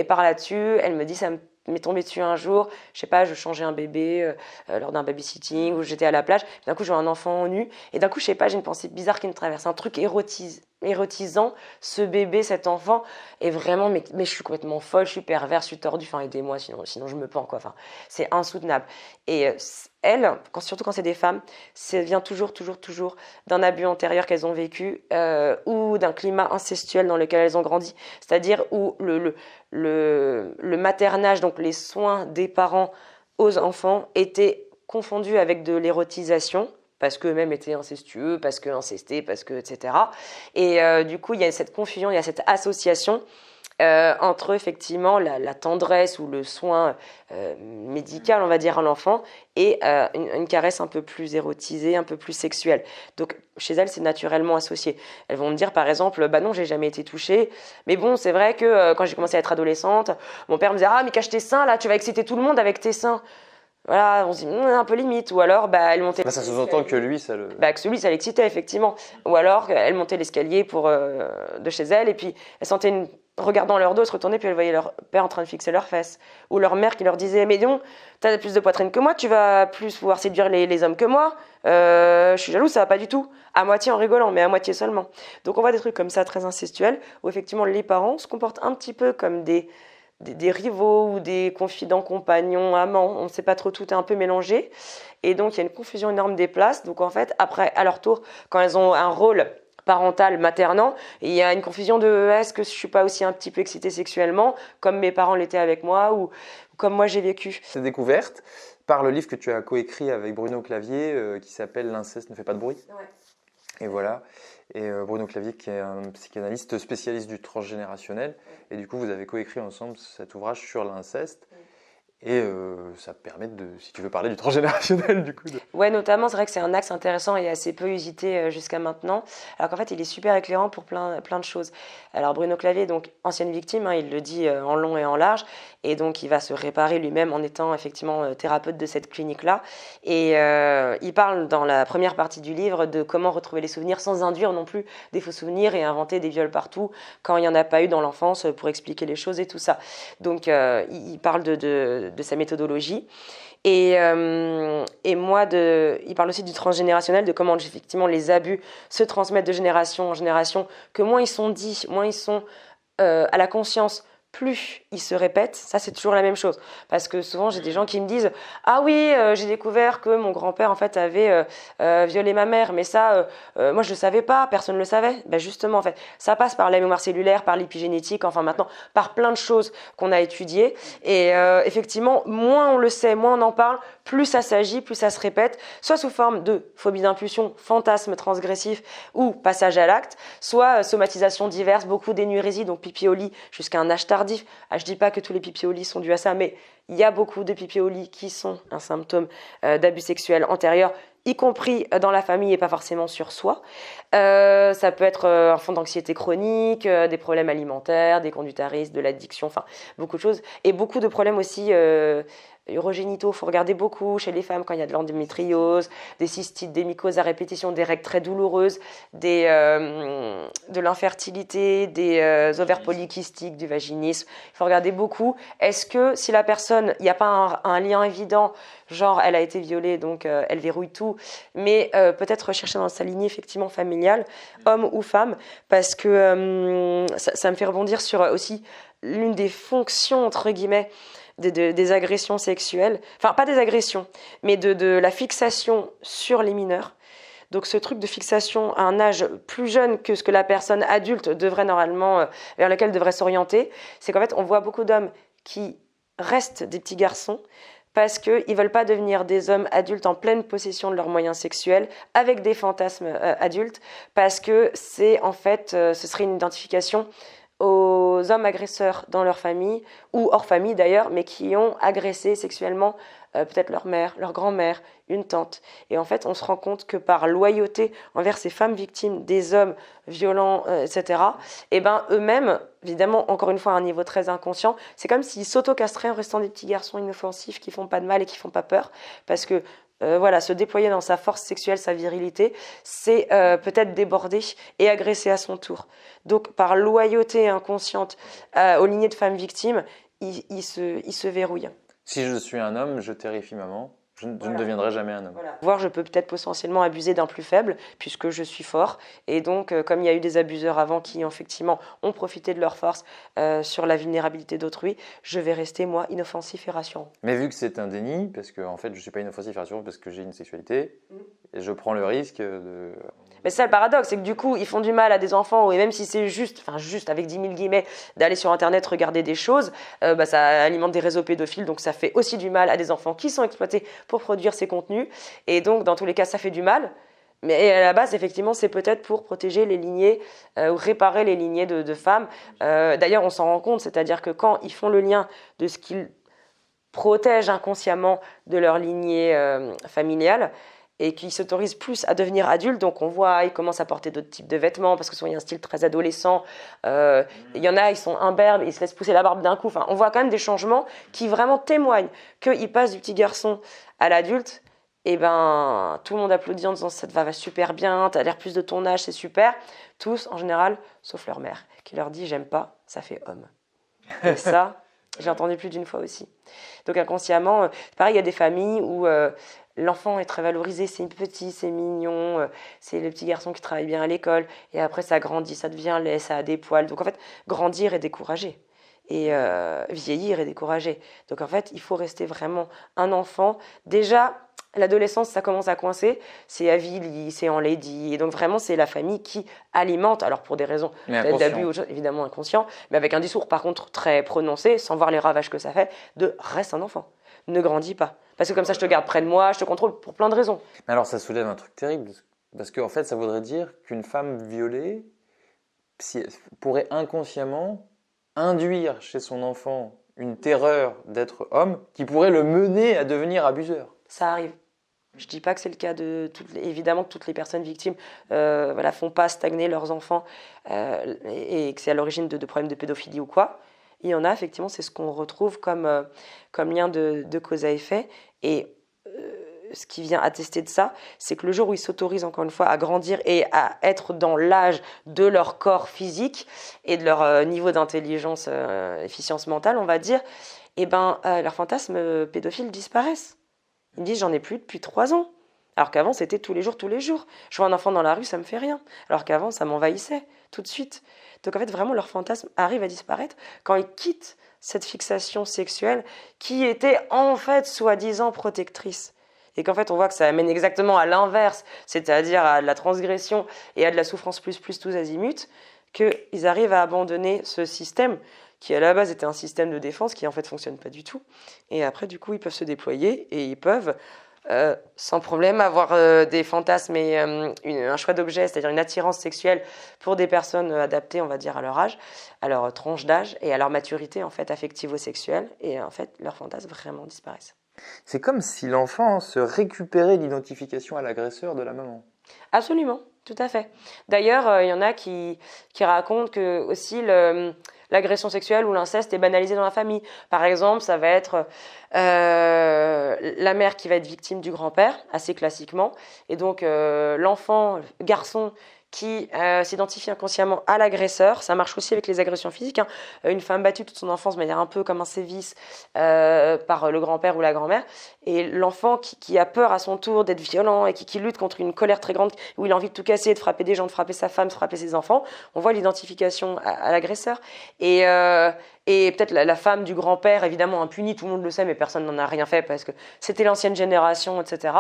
par là-dessus, elle me dit ça m'est tombé dessus un jour, je sais pas, je changeais un bébé lors d'un babysitting ou j'étais à la plage, d'un coup je vois un enfant nu et d'un coup je sais pas, j'ai une pensée bizarre qui me traverse, un truc érotisant, ce bébé, cet enfant est vraiment, mais je suis complètement folle, je suis pervers, je suis tordue, enfin aidez-moi sinon je me pends quoi, enfin c'est insoutenable. Et elles, surtout quand c'est des femmes, ça vient toujours d'un abus antérieur qu'elles ont vécu ou d'un climat incestuel dans lequel elles ont grandi, c'est-à-dire où le maternage, donc les soins des parents aux enfants étaient confondus avec de l'érotisation, parce qu'eux-mêmes étaient incestueux, parce que incestés, parce que, etc. Et du coup, il y a cette confusion, il y a cette association entre effectivement la tendresse ou le soin médical, on va dire, à l'enfant et une caresse un peu plus érotisée, un peu plus sexuelle. Donc chez elles, c'est naturellement associé. Elles vont me dire par exemple, bah non, j'ai jamais été touchée, mais bon, c'est vrai que quand j'ai commencé à être adolescente, mon père me disait ah mais cache tes seins là, tu vas exciter tout le monde avec tes seins. Voilà, on se dit un peu limite. Ou alors, elle montait. Ça sous-entend que lui, ça le. Que lui, ça l'excitait effectivement. Ou alors, elle montait l'escalier de chez elle et puis elle sentait regardant leur dos se retourner puis elle voyait leur père en train de fixer leurs fesses. Ou leur mère qui leur disait mais dis t'as plus de poitrine que moi, tu vas plus pouvoir séduire les hommes que moi. Je suis jalouse, ça va pas du tout. À moitié en rigolant, mais à moitié seulement. Donc on voit des trucs comme ça très incestuels où effectivement les parents se comportent un petit peu comme des rivaux ou des confidents, compagnons, amants, on ne sait pas trop, tout est un peu mélangé. Et donc, il y a une confusion énorme des places. Donc, en fait, après, à leur tour, quand elles ont un rôle parental, maternant, il y a une confusion de est-ce que je ne suis pas aussi un petit peu excitée sexuellement, comme mes parents l'étaient avec moi, ou comme moi j'ai vécu. C'est découverte par le livre que tu as coécrit avec Bruno Clavier, qui s'appelle L'inceste ne fait pas de bruit. Ouais. Et voilà. Et Bruno Clavier, qui est un psychanalyste spécialiste du transgénérationnel. Et du coup, vous avez coécrit ensemble cet ouvrage sur l'inceste. Et ça permet si tu veux parler du transgénérationnel, du coup. Ouais, notamment, c'est vrai que c'est un axe intéressant et assez peu usité jusqu'à maintenant. Alors qu'en fait, il est super éclairant pour plein de choses. Alors, Bruno Clavier, donc ancienne victime, il le dit en long et en large. Et donc, il va se réparer lui-même en étant effectivement thérapeute de cette clinique-là. Et il parle dans la première partie du livre de comment retrouver les souvenirs sans induire non plus des faux souvenirs et inventer des viols partout quand il n'y en a pas eu dans l'enfance pour expliquer les choses et tout ça. Donc, il parle de sa méthodologie. Et il parle aussi du transgénérationnel, de comment effectivement les abus se transmettent de génération en génération, que moins ils sont dits, moins ils sont à la conscience, plus ils se répètent. Ça, c'est toujours la même chose. Parce que souvent, j'ai des gens qui me disent « Ah oui, j'ai découvert que mon grand-père, en fait, avait violé ma mère. Mais ça, moi, je ne le savais pas. Personne ne le savait. » Ben justement, en fait, ça passe par la mémoire cellulaire, par l'épigénétique, enfin maintenant, par plein de choses qu'on a étudiées. Et effectivement, moins on le sait, moins on en parle, plus ça s'agit, plus ça se répète, soit sous forme de phobie d'impulsion, fantasme transgressif ou passage à l'acte, soit somatisation diverse, beaucoup d'énurésie, donc pipi au lit jusqu'à un âge tardif. Je dis pas que tous les pipi au lit sont dus à ça, mais il y a beaucoup de pipi au lit qui sont un symptôme d'abus sexuel antérieur, y compris dans la famille et pas forcément sur soi. Ça peut être un fond d'anxiété chronique, des problèmes alimentaires, des conduites à risque, de l'addiction, enfin beaucoup de choses. Et beaucoup de problèmes aussi urogénitaux, il faut regarder beaucoup chez les femmes quand il y a de l'endométriose, des cystites, des mycoses à répétition, des règles très douloureuses, de l'infertilité, des ovaires polykystiques, du vaginisme. Il faut regarder beaucoup. Est-ce que si la personne, il n'y a pas un lien évident, genre elle a été violée, donc elle verrouille tout, mais peut-être rechercher dans sa lignée effectivement familiale, homme ou femme, parce que ça me fait rebondir sur aussi l'une des fonctions, entre guillemets, des agressions sexuelles, enfin pas des agressions, mais de la fixation sur les mineurs. Donc ce truc de fixation à un âge plus jeune que ce que la personne adulte devrait normalement, vers lequel devrait s'orienter, c'est qu'en fait on voit beaucoup d'hommes qui restent des petits garçons parce qu'ils ne veulent pas devenir des hommes adultes en pleine possession de leurs moyens sexuels, avec des fantasmes adultes, parce que c'est en fait, ce serait une identification aux hommes agresseurs dans leur famille, ou hors famille d'ailleurs, mais qui ont agressé sexuellement peut-être leur mère, leur grand-mère, une tante. Et en fait, on se rend compte que par loyauté envers ces femmes victimes des hommes violents, etc., et ben eux-mêmes, évidemment, encore une fois, à un niveau très inconscient, c'est comme s'ils s'auto-castraient en restant des petits garçons inoffensifs qui font pas de mal et qui font pas peur, parce que voilà, se déployer dans sa force sexuelle, sa virilité, c'est peut-être déborder et agresser à son tour. Donc, par loyauté inconsciente aux lignées de femmes victimes, il se verrouille. Si je suis un homme, je terrifie maman. Je ne deviendrai jamais un homme. Voilà. Voire je peux peut-être potentiellement abuser d'un plus faible, puisque je suis fort. Et donc, comme il y a eu des abuseurs avant qui, effectivement, ont profité de leur force sur la vulnérabilité d'autrui, je vais rester, moi, inoffensif et rassurant. Mais vu que c'est un déni, parce que en fait, je ne suis pas inoffensif et rassurant parce que j'ai une sexualité, et je prends le risque de... Mais c'est ça le paradoxe, c'est que du coup, ils font du mal à des enfants, et même si c'est juste avec 10 000 guillemets, d'aller sur Internet regarder des choses, ça alimente des réseaux pédophiles, donc ça fait aussi du mal à des enfants qui sont exploités pour produire ces contenus. Et donc, dans tous les cas, ça fait du mal. Mais à la base, effectivement, c'est peut-être pour protéger les lignées ou réparer les lignées de femmes. D'ailleurs, on s'en rend compte, c'est-à-dire que quand ils font le lien de ce qu'ils protègent inconsciemment de leur lignée familiale, et qui s'autorisent plus à devenir adultes. Donc on voit, ils commencent à porter d'autres types de vêtements parce que souvent il y a un style très adolescent. Il y en a, ils sont imberbes, ils se laissent pousser la barbe d'un coup. Enfin, on voit quand même des changements qui vraiment témoignent qu'ils passent du petit garçon à l'adulte. Et ben, tout le monde applaudit en disant ça te va super bien, t'as l'air plus de ton âge, c'est super. Tous, en général, sauf leur mère, qui leur dit j'aime pas, ça fait homme. Et ça, j'ai entendu plus d'une fois aussi. Donc inconsciemment, pareil, il y a des familles où l'enfant est très valorisé, c'est petit, c'est mignon, c'est le petit garçon qui travaille bien à l'école, et après ça grandit, ça devient laid, ça a des poils. Donc en fait, grandir est découragé, et vieillir est découragé. Donc en fait, il faut rester vraiment un enfant. Déjà, l'adolescence, ça commence à coincer, c'est avili, c'est enlaidi, et donc vraiment, c'est la famille qui alimente, alors pour des raisons peut-être d'abus, évidemment inconscients, mais avec un discours par contre très prononcé, sans voir les ravages que ça fait, de reste un enfant, ne grandis pas. Parce que comme ça, je te garde près de moi, je te contrôle pour plein de raisons. Mais alors, ça soulève un truc terrible, parce qu'en fait, ça voudrait dire qu'une femme violée pourrait inconsciemment induire chez son enfant une terreur d'être homme qui pourrait le mener à devenir abuseur. Ça arrive. Je ne dis pas que c'est le cas de évidemment que toutes les personnes victimes font pas stagner leurs enfants et que c'est à l'origine de problèmes de pédophilie ou quoi. Il y en a, effectivement, c'est ce qu'on retrouve comme lien de cause à effet. Et ce qui vient attester de ça, c'est que le jour où ils s'autorisent, encore une fois, à grandir et à être dans l'âge de leur corps physique et de leur niveau d'intelligence, efficience mentale, on va dire, leurs fantasmes pédophiles disparaissent. Ils me disent, j'en ai plus depuis 3 ans. Alors qu'avant, c'était tous les jours. Je vois un enfant dans la rue, ça me fait rien. Alors qu'avant, ça m'envahissait tout de suite. Donc en fait, vraiment, leur fantasme arrive à disparaître quand ils quittent cette fixation sexuelle qui était en fait soi-disant protectrice. et qu'en fait on voit que ça amène exactement à l'inverse, c'est-à-dire à de la transgression et à de la souffrance plus tous azimuts, qu'ils arrivent à abandonner ce système qui à la base était un système de défense qui en fait fonctionne pas du tout. Et après du coup ils peuvent se déployer et ils peuvent sans problème avoir des fantasmes et un choix d'objet, c'est-à-dire une attirance sexuelle pour des personnes adaptées, on va dire, à leur âge, à leur tranche d'âge et à leur maturité en fait affectivo-sexuelle, et en fait leurs fantasmes vraiment disparaissent. C'est comme si l'enfant se récupérait l'identification à l'agresseur de la maman. Absolument, tout à fait. D'ailleurs, il y en a qui racontent que aussi l'agression sexuelle ou l'inceste est banalisé dans la famille. Par exemple, ça va être la mère qui va être victime du grand-père, assez classiquement, et donc l'enfant, garçon, qui s'identifie inconsciemment à l'agresseur. Ça marche aussi avec les agressions physiques, hein. Une femme battue toute son enfance de manière un peu comme un sévice par le grand-père ou la grand-mère. Et l'enfant qui a peur à son tour d'être violent et qui lutte contre une colère très grande, où il a envie de tout casser, de frapper des gens, de frapper sa femme, de frapper ses enfants, on voit l'identification à l'agresseur. Et peut-être la femme du grand-père, évidemment impunie, tout le monde le sait, mais personne n'en a rien fait parce que c'était l'ancienne génération, etc.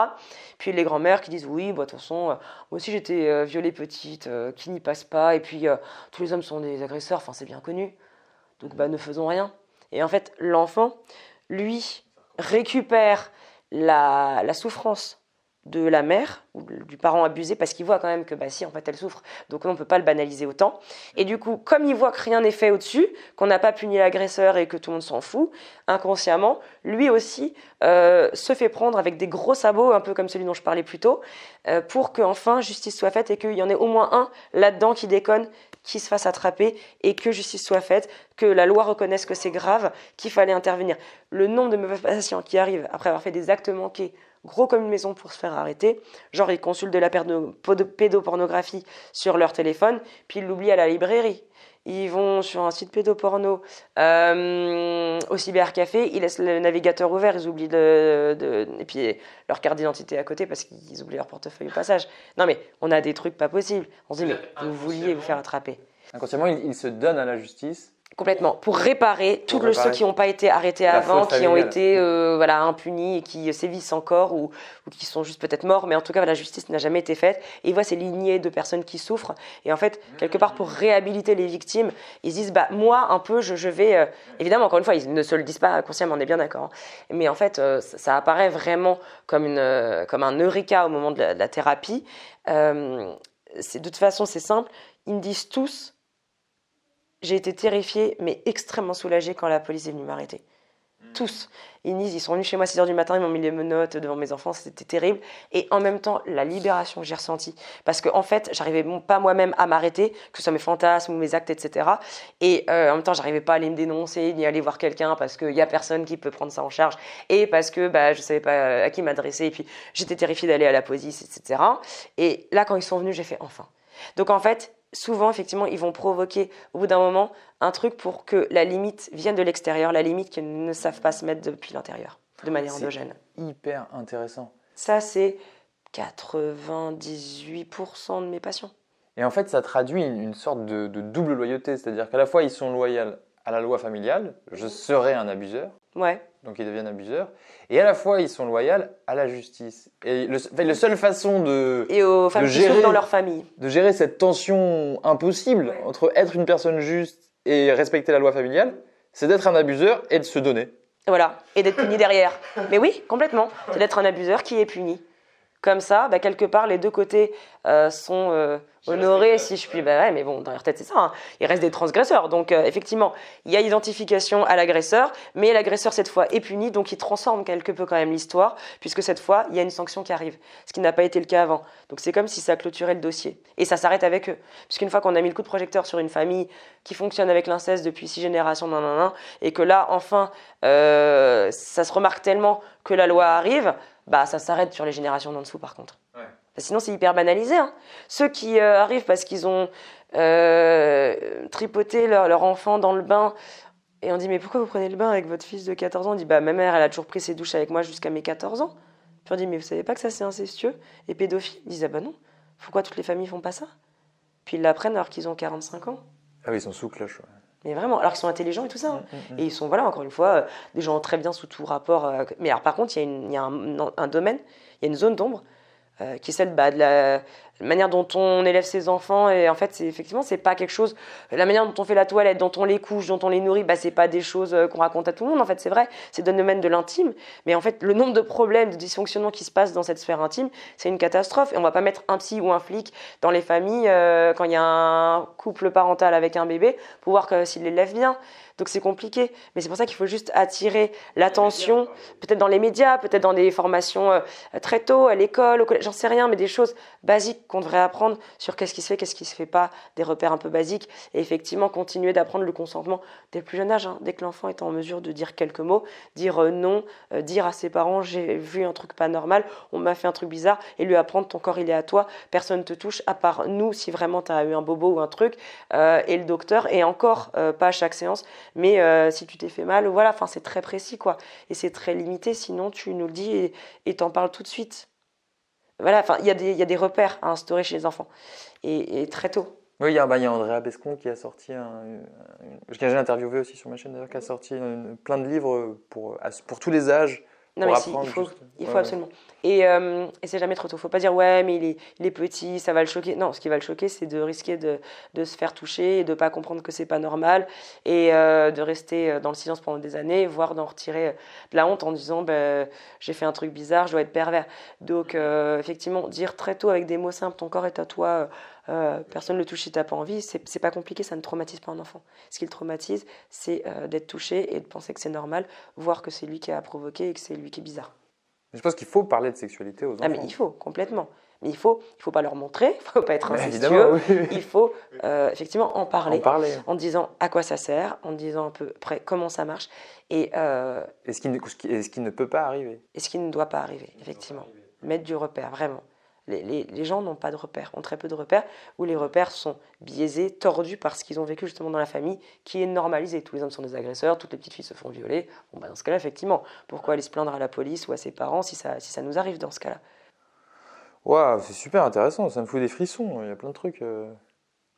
Puis les grand-mères qui disent oui, bah, de toute façon, moi aussi j'étais violée petite, qui n'y passe pas, et puis tous les hommes sont des agresseurs, enfin c'est bien connu, donc bah ne faisons rien. Et en fait, l'enfant, lui, récupère la souffrance de la mère ou du parent abusé parce qu'il voit quand même que bah si en fait elle souffre, donc on ne peut pas le banaliser autant, et du coup comme il voit que rien n'est fait au-dessus, qu'on n'a pas puni l'agresseur et que tout le monde s'en fout, inconsciemment lui aussi se fait prendre avec des gros sabots un peu comme celui dont je parlais plus tôt, pour qu'enfin justice soit faite et qu'il y en ait au moins un là-dedans qui déconne, qui se fasse attraper et que justice soit faite, que la loi reconnaisse que c'est grave, qu'il fallait intervenir. Le nombre de mauvais patients qui arrivent après avoir fait des actes manqués gros comme une maison pour se faire arrêter, genre ils consultent de la pédopornographie sur leur téléphone, puis ils l'oublient à la librairie. Ils vont sur un site pédoporno au cybercafé, ils laissent le navigateur ouvert, ils oublient et puis leur carte d'identité à côté parce qu'ils oublient leur portefeuille au passage. Non mais on a des trucs pas possibles. On se dit mais vous vouliez vous faire attraper. Inconsciemment, il se donne à la justice. Complètement, pour réparer tous ceux qui n'ont pas été arrêtés avant, qui ont été impunis et qui sévissent encore ou qui sont juste peut-être morts, mais en tout cas la justice n'a jamais été faite. Et ils voient ces lignées de personnes qui souffrent, et en fait quelque part pour réhabiliter les victimes, ils se disent bah moi un peu je vais évidemment encore une fois ils ne se le disent pas consciemment, on est bien d'accord, hein, mais en fait ça apparaît vraiment comme un eureka au moment de la thérapie. De toute façon c'est simple, ils me disent tous: j'ai été terrifiée, mais extrêmement soulagée quand la police est venue m'arrêter. Tous. Ils sont venus chez moi à 6h du matin, ils m'ont mis les menottes devant mes enfants, c'était terrible. Et en même temps, la libération que j'ai ressentie. Parce qu'en fait, j'arrivais pas moi-même à m'arrêter, que ce soit mes fantasmes ou mes actes, etc. Et en même temps, j'arrivais pas à aller me dénoncer, ni aller voir quelqu'un, parce qu'il y a personne qui peut prendre ça en charge. Et parce que je savais pas à qui m'adresser. Et puis, j'étais terrifiée d'aller à la police, etc. Et là, quand ils sont venus, j'ai fait enfin. Donc en fait, souvent, effectivement, ils vont provoquer, au bout d'un moment, un truc pour que la limite vienne de l'extérieur, la limite qu'ils ne savent pas se mettre depuis l'intérieur, de manière endogène. Hyper intéressant. Ça, c'est 98% de mes patients. Et en fait, ça traduit une sorte de double loyauté, c'est-à-dire qu'à la fois, ils sont loyaux à la loi familiale, je serai un abuseur, ouais. Donc ils deviennent abuseurs, et à la fois, ils sont loyaux à la justice. Et la seule façon et aux femmes qui sont dans leur famille. De gérer cette tension impossible entre être une personne juste et respecter la loi familiale, c'est d'être un abuseur et de se donner. Voilà, et d'être puni derrière. Mais oui, complètement. C'est d'être un abuseur qui est puni. Comme ça, quelque part, les deux côtés sont honorés, si je puis. Ouais, mais bon, dans leur tête, c'est ça. Hein. Il reste des transgresseurs. Donc, effectivement, il y a identification à l'agresseur, mais l'agresseur, cette fois, est puni, donc il transforme quelque peu quand même l'histoire, puisque cette fois, il y a une sanction qui arrive, ce qui n'a pas été le cas avant. Donc, c'est comme si ça clôturait le dossier. Et ça s'arrête avec eux. Puisqu'une fois qu'on a mis le coup de projecteur sur une famille qui fonctionne avec l'inceste depuis 6 générations, et que là, enfin, ça se remarque tellement que la loi arrive, ça s'arrête sur les générations d'en dessous par contre. Ouais. Sinon c'est hyper banalisé. Hein. Ceux qui arrivent parce qu'ils ont tripoté leur enfant dans le bain, et on dit mais pourquoi vous prenez le bain avec votre fils de 14 ans? On dit ma mère elle a toujours pris ses douches avec moi jusqu'à mes 14 ans. Puis on dit mais vous savez pas que ça c'est incestueux et pédophile? Ils disent non, pourquoi toutes les familles font pas ça? Puis ils l'apprennent alors qu'ils ont 45 ans. Ah oui, ils sont sous cloche. Ouais. Mais vraiment, alors qu'ils sont intelligents et tout ça. Hein. Et ils sont, voilà, encore une fois, des gens très bien sous tout rapport. Mais alors, par contre, il y a un domaine, il y a une zone d'ombre qui est celle de la manière dont on élève ses enfants. Et en fait, effectivement, c'est pas quelque chose. La manière dont on fait la toilette, dont on les couche, dont on les nourrit, c'est pas des choses qu'on raconte à tout le monde. En fait, c'est vrai, c'est dans le domaine de l'intime. Mais en fait, le nombre de problèmes, de dysfonctionnements qui se passent dans cette sphère intime, c'est une catastrophe. Et on va pas mettre un psy ou un flic dans les familles quand il y a un couple parental avec un bébé pour voir s'il l'élève bien. Donc c'est compliqué, mais c'est pour ça qu'il faut juste attirer l'attention, peut-être dans les médias, peut-être dans des formations très tôt, à l'école, au collège, j'en sais rien, mais des choses basiques qu'on devrait apprendre sur qu'est-ce qui se fait, qu'est-ce qui se fait pas, des repères un peu basiques, et effectivement continuer d'apprendre le consentement dès le plus jeune âge, hein. Dès que l'enfant est en mesure de dire quelques mots, dire non, dire à ses parents j'ai vu un truc pas normal, on m'a fait un truc bizarre, et lui apprendre ton corps il est à toi, personne ne te touche, à part nous si vraiment tu as eu un bobo ou un truc, et le docteur, et encore pas à chaque séance, mais si tu t'es fait mal, voilà, enfin c'est très précis quoi, et c'est très limité, sinon tu nous le dis et t'en parles tout de suite. Voilà, enfin il y a des repères à instaurer chez les enfants, et très tôt. Oui, il y a Andrea Bescon qui a sorti, que j'ai interviewé aussi sur ma chaîne d'ailleurs, qui a sorti plein de livres pour tous les âges. Non, mais il faut absolument. Et c'est jamais trop tôt. Faut pas dire ouais, mais il est petit, ça va le choquer. Non, ce qui va le choquer, c'est de risquer de se faire toucher et de pas comprendre que c'est pas normal et de rester dans le silence pendant des années, voire d'en retirer de la honte en disant j'ai fait un truc bizarre, je dois être pervers. Donc effectivement, dire très tôt avec des mots simples, ton corps est à toi. Personne ne le touche si tu n'as pas envie, c'est pas compliqué, ça ne traumatise pas un enfant. Ce qui le traumatise, c'est d'être touché et de penser que c'est normal, voir que c'est lui qui a provoqué et que c'est lui qui est bizarre. Je pense qu'il faut parler de sexualité aux enfants. Ah mais il faut, complètement. Mais il faut pas leur montrer, il ne faut pas être incestueux, oui. Il faut effectivement en parler, en disant à quoi ça sert, en disant à peu près comment ça marche. Et ce qui ne peut pas arriver. Et ce qui ne doit pas arriver, effectivement. Mettre du repère, vraiment. Les gens n'ont pas de repères, ont très peu de repères, où les repères sont biaisés, tordus par ce qu'ils ont vécu justement dans la famille, qui est normalisé. Tous les hommes sont des agresseurs, toutes les petites filles se font violer. Bon, dans ce cas-là, effectivement, pourquoi aller se plaindre à la police ou à ses parents si ça nous arrive dans ce cas-là? Waouh, c'est super intéressant, ça me fout des frissons, il y a plein de trucs.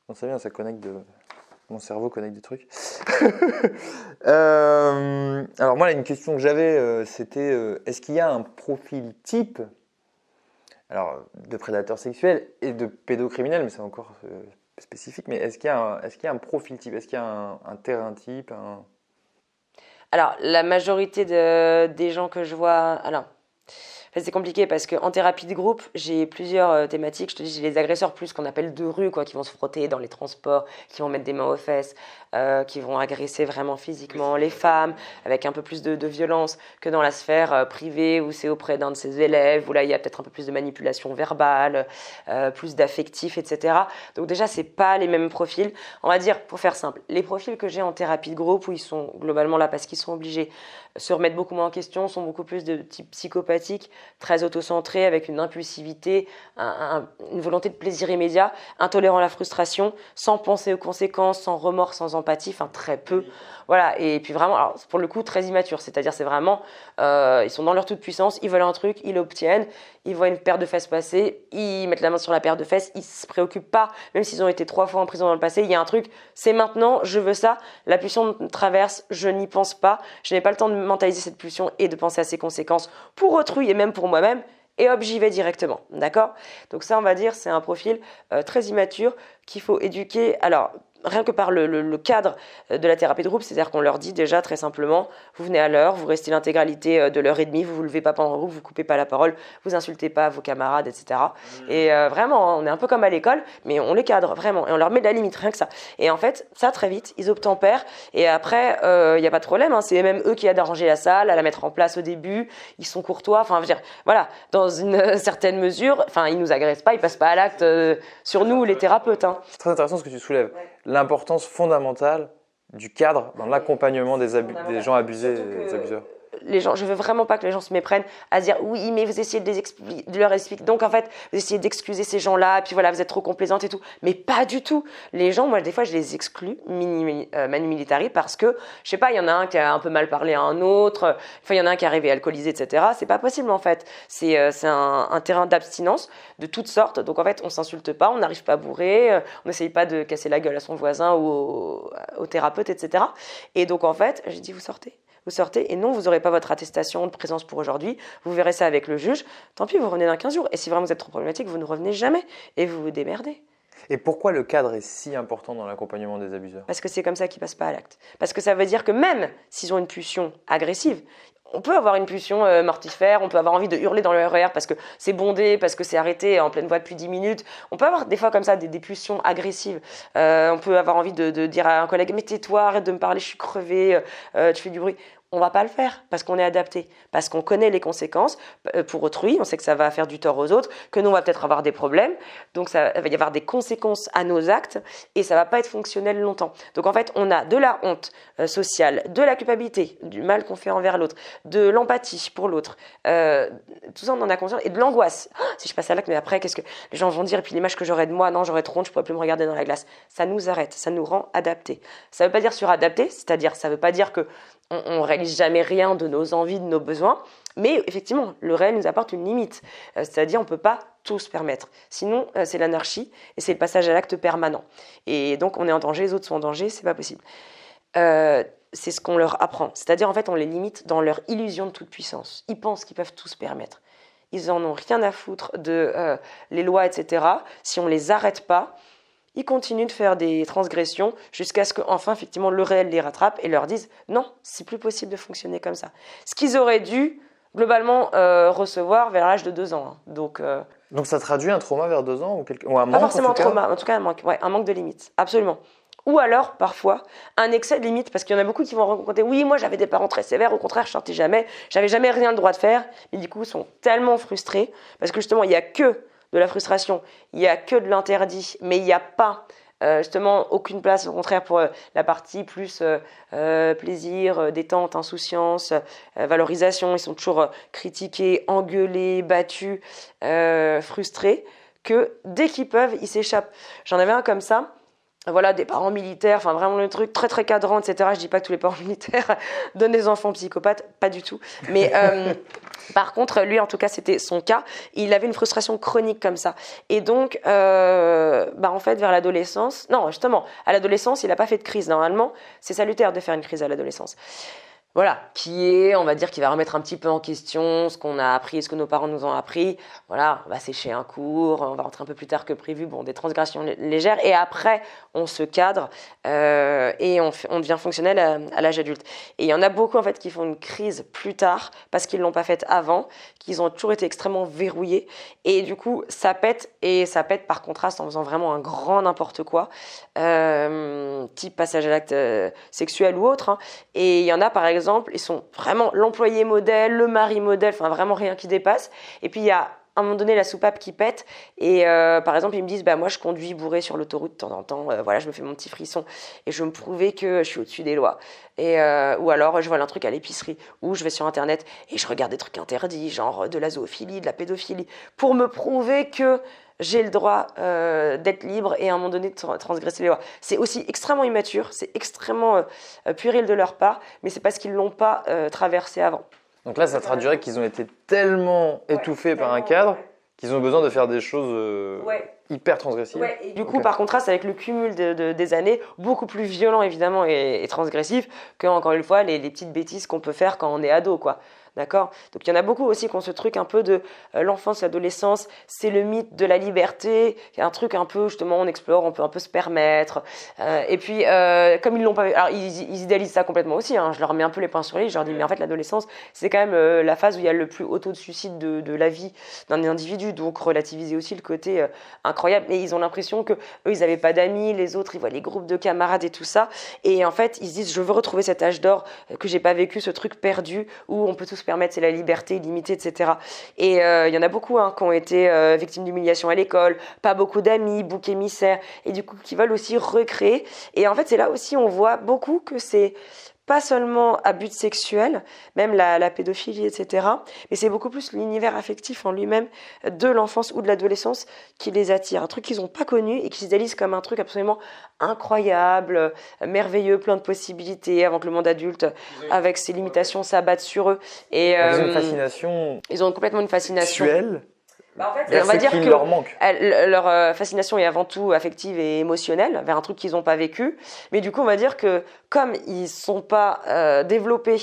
On sait bien, mon cerveau connecte des trucs. Alors moi, là, une question que j'avais, c'était est-ce qu'il y a un profil type de prédateurs sexuels et de pédocriminels, mais c'est encore spécifique, mais est-ce qu'il y a un profil type, est-ce qu'il y a un terrain type Alors, la majorité des gens que je vois... c'est compliqué parce qu'en thérapie de groupe, j'ai plusieurs thématiques. Je te dis, j'ai les agresseurs plus qu'on appelle de rue, quoi, qui vont se frotter dans les transports, qui vont mettre des mains aux fesses, qui vont agresser vraiment physiquement les femmes, avec un peu plus de violence que dans la sphère privée où c'est auprès d'un de ses élèves, où là il y a peut-être un peu plus de manipulation verbale, plus d'affectif, etc. Donc déjà, c'est pas les mêmes profils. On va dire, pour faire simple, les profils que j'ai en thérapie de groupe, où ils sont globalement là parce qu'ils sont obligés de se remettre beaucoup moins en question, sont beaucoup plus de type psychopathique, très autocentré, avec une impulsivité, une volonté de plaisir immédiat, intolérant à la frustration, sans penser aux conséquences, sans remords, sans empathie, enfin très peu. Voilà, et puis vraiment, alors, pour le coup, très immature, c'est-à-dire c'est vraiment, ils sont dans leur toute puissance, ils veulent un truc, ils l'obtiennent, ils voient une paire de fesses passer, ils mettent la main sur la paire de fesses, ils se préoccupent pas, même s'ils ont été 3 fois en prison dans le passé, il y a un truc, c'est maintenant, je veux ça, la pulsion me traverse, je n'y pense pas, je n'ai pas le temps de mentaliser cette pulsion et de penser à ses conséquences pour autrui et même pour moi-même, et hop, j'y vais directement, d'accord? Donc ça, on va dire, c'est un profil très immature qu'il faut éduquer. Alors, rien que par le cadre de la thérapie de groupe, c'est-à-dire qu'on leur dit déjà très simplement, vous venez à l'heure, vous restez l'intégralité de l'heure et demie, vous ne levez pas pendant le groupe, vous ne coupez pas la parole, vous insultez pas vos camarades, etc. Et vraiment, on est un peu comme à l'école, mais on les cadre vraiment, et on leur met de la limite, rien que ça. Et en fait, ça très vite, ils obtempèrent, et après, il n'y a pas de problème, hein, c'est même eux qui aident à ranger la salle, à la mettre en place au début, ils sont courtois, enfin, je veux dire, voilà, dans une certaine mesure, enfin, ils nous agressent pas, ils passent pas à l'acte sur nous, les thérapeutes. Hein. C'est très intéressant ce que tu soulèves. Ouais. L'importance fondamentale du cadre dans l'accompagnement des gens abusés, des abuseurs. les gens, je veux vraiment pas que les gens se méprennent à dire oui, mais vous essayez de leur expliquer. Donc en fait, vous essayez d'excuser ces gens-là, puis voilà, vous êtes trop complaisante et tout. Mais pas du tout. Les gens, moi, des fois, je les exclue manu militari parce que, je sais pas, il y en a un qui a un peu mal parlé à un autre. Enfin, il y en a un qui est arrivé alcoolisé, etc. C'est pas possible en fait. C'est un terrain d'abstinence de toutes sortes. Donc en fait, on s'insulte pas, on n'arrive pas bourré, on n'essaye pas de casser la gueule à son voisin ou au thérapeute, etc. Et donc en fait, j'ai dit vous sortez et non, vous n'aurez pas votre attestation de présence pour aujourd'hui, vous verrez ça avec le juge, tant pis, vous revenez dans 15 jours. Et si vraiment vous êtes trop problématique, vous ne revenez jamais et vous vous démerdez. Et pourquoi le cadre est si important dans l'accompagnement des abuseurs? Parce que c'est comme ça qu'ils passent pas à l'acte. Parce que ça veut dire que même s'ils ont une pulsion agressive, on peut avoir une pulsion mortifère, on peut avoir envie de hurler dans le RER parce que c'est bondé, parce que c'est arrêté en pleine voie depuis 10 minutes. On peut avoir des fois comme ça des pulsions agressives. On peut avoir envie de dire à un collègue « mais tais-toi, arrête de me parler, je suis crevée, tu fais du bruit ». On va pas le faire parce qu'on est adapté, parce qu'on connaît les conséquences pour autrui, on sait que ça va faire du tort aux autres, que nous on va peut-être avoir des problèmes, donc ça va y avoir des conséquences à nos actes et ça va pas être fonctionnel longtemps. Donc en fait, on a de la honte sociale, de la culpabilité, du mal qu'on fait envers l'autre, de l'empathie pour l'autre, tout ça on en a conscience, et de l'angoisse. Oh, si je passe à l'acte, mais après qu'est-ce que les gens vont dire, et puis l'image que j'aurai de moi, non j'aurai trop honte, je pourrai plus me regarder dans la glace. Ça nous arrête, ça nous rend adaptés. Ça veut pas dire suradapté, c'est-à-dire ça veut pas dire que on réalise jamais rien de nos envies, de nos besoins, mais effectivement, le réel nous apporte une limite, c'est-à-dire on ne peut pas tout se permettre. Sinon, c'est l'anarchie et c'est le passage à l'acte permanent. Et donc, on est en danger, les autres sont en danger, c'est pas possible. C'est ce qu'on leur apprend, c'est-à-dire en fait, on les limite dans leur illusion de toute puissance. Ils pensent qu'ils peuvent tout se permettre. Ils en ont rien à foutre de les lois, etc. Si on les arrête pas, ils continuent de faire des transgressions jusqu'à ce qu'enfin, effectivement, le réel les rattrape et leur dise « Non, c'est plus possible de fonctionner comme ça ». Ce qu'ils auraient dû, globalement, recevoir vers l'âge de 2 ans. Hein. Donc ça traduit un trauma vers 2 ans ou un manque? Pas forcément un trauma, en tout cas un manque de limite, absolument. Ou alors, parfois, un excès de limite, parce qu'il y en a beaucoup qui vont raconter « Oui, moi, j'avais des parents très sévères, au contraire, je sortais jamais, j'avais jamais rien le droit de faire ». Mais du coup, ils sont tellement frustrés, parce que justement, il n'y a que de la frustration, il n'y a que de l'interdit, mais il n'y a pas justement aucune place, au contraire, pour la partie plus plaisir, détente, insouciance, valorisation. Ils sont toujours critiqués, engueulés, battus, frustrés, que dès qu'ils peuvent, ils s'échappent. J'en avais un comme ça. Voilà, des parents militaires, enfin vraiment le truc très très cadrant, etc. Je dis pas que tous les parents militaires donnent des enfants psychopathes, pas du tout. Mais par contre, lui en tout cas, c'était son cas. Il avait une frustration chronique comme ça. Et donc, en fait, vers l'adolescence, non, justement, à l'adolescence, il n'a pas fait de crise. Normalement, c'est salutaire de faire une crise à l'adolescence. Voilà, qui va remettre un petit peu en question ce qu'on a appris, ce que nos parents nous ont appris. Voilà, on va sécher un cours, on va rentrer un peu plus tard que prévu, des transgressions légères. Et après, on se cadre et on devient fonctionnel à l'âge adulte. Et il y en a beaucoup, en fait, qui font une crise plus tard parce qu'ils ne l'ont pas faite avant, qu'ils ont toujours été extrêmement verrouillés. Et du coup, ça pète, et ça pète par contraste en faisant vraiment un grand n'importe quoi, type passage à l'acte sexuel ou autre. Hein. Et il y en a, par exemple, ils sont vraiment l'employé modèle, le mari modèle, enfin vraiment rien qui dépasse. Et puis il y a à un moment donné la soupape qui pète et par exemple ils me disent moi je conduis bourré sur l'autoroute de temps en temps, voilà je me fais mon petit frisson et je veux me prouver que je suis au-dessus des lois. Et ou alors je vole un truc à l'épicerie ou je vais sur internet et je regarde des trucs interdits genre de la zoophilie, de la pédophilie pour me prouver que j'ai le droit d'être libre et à un moment donné de transgresser les lois. C'est aussi extrêmement immature, c'est extrêmement puéril de leur part, mais c'est parce qu'ils ne l'ont pas traversé avant. Donc là, ça traduirait qu'ils ont été tellement étouffés par un cadre qu'ils ont besoin de faire des choses hyper transgressives. Ouais. Et du coup, par contraste, avec le cumul des années, beaucoup plus violent évidemment et transgressif que, encore une fois, les petites bêtises qu'on peut faire quand on est ado, quoi. D'accord ? Donc il y en a beaucoup aussi qui ont ce truc un peu de l'enfance, l'adolescence, c'est le mythe de la liberté, il y a un truc un peu justement on explore, on peut un peu se permettre. Et puis comme ils l'ont pas, alors ils idéalisent ça complètement aussi. Hein, je leur mets un peu les points sur les i, je leur dis mais en fait l'adolescence c'est quand même la phase où il y a le plus haut taux de suicide de la vie d'un individu, donc relativiser aussi le côté incroyable. Et ils ont l'impression que eux ils avaient pas d'amis, les autres ils voient les groupes de camarades et tout ça. Et en fait ils se disent je veux retrouver cet âge d'or que j'ai pas vécu, ce truc perdu où on peut tous permettre, c'est la liberté illimitée, etc. Et il y en a beaucoup qui ont été victimes d'humiliation à l'école, pas beaucoup d'amis, boucs émissaires, et du coup qui veulent aussi recréer. Et en fait, c'est là aussi on voit beaucoup que c'est pas seulement à but sexuel, même la pédophilie, etc. Mais c'est beaucoup plus l'univers affectif en lui-même de l'enfance ou de l'adolescence qui les attire. Un truc qu'ils n'ont pas connu et qu'ils idéalisent comme un truc absolument incroyable, merveilleux, plein de possibilités, avant que le monde adulte, avec ses limitations, s'abatte sur eux. Et, ils ont une fascination. Ils ont complètement une fascination sexuelle. En fait, on va dire que leur fascination est avant tout affective et émotionnelle vers un truc qu'ils n'ont pas vécu. Mais du coup, on va dire que comme ils ne sont pas développés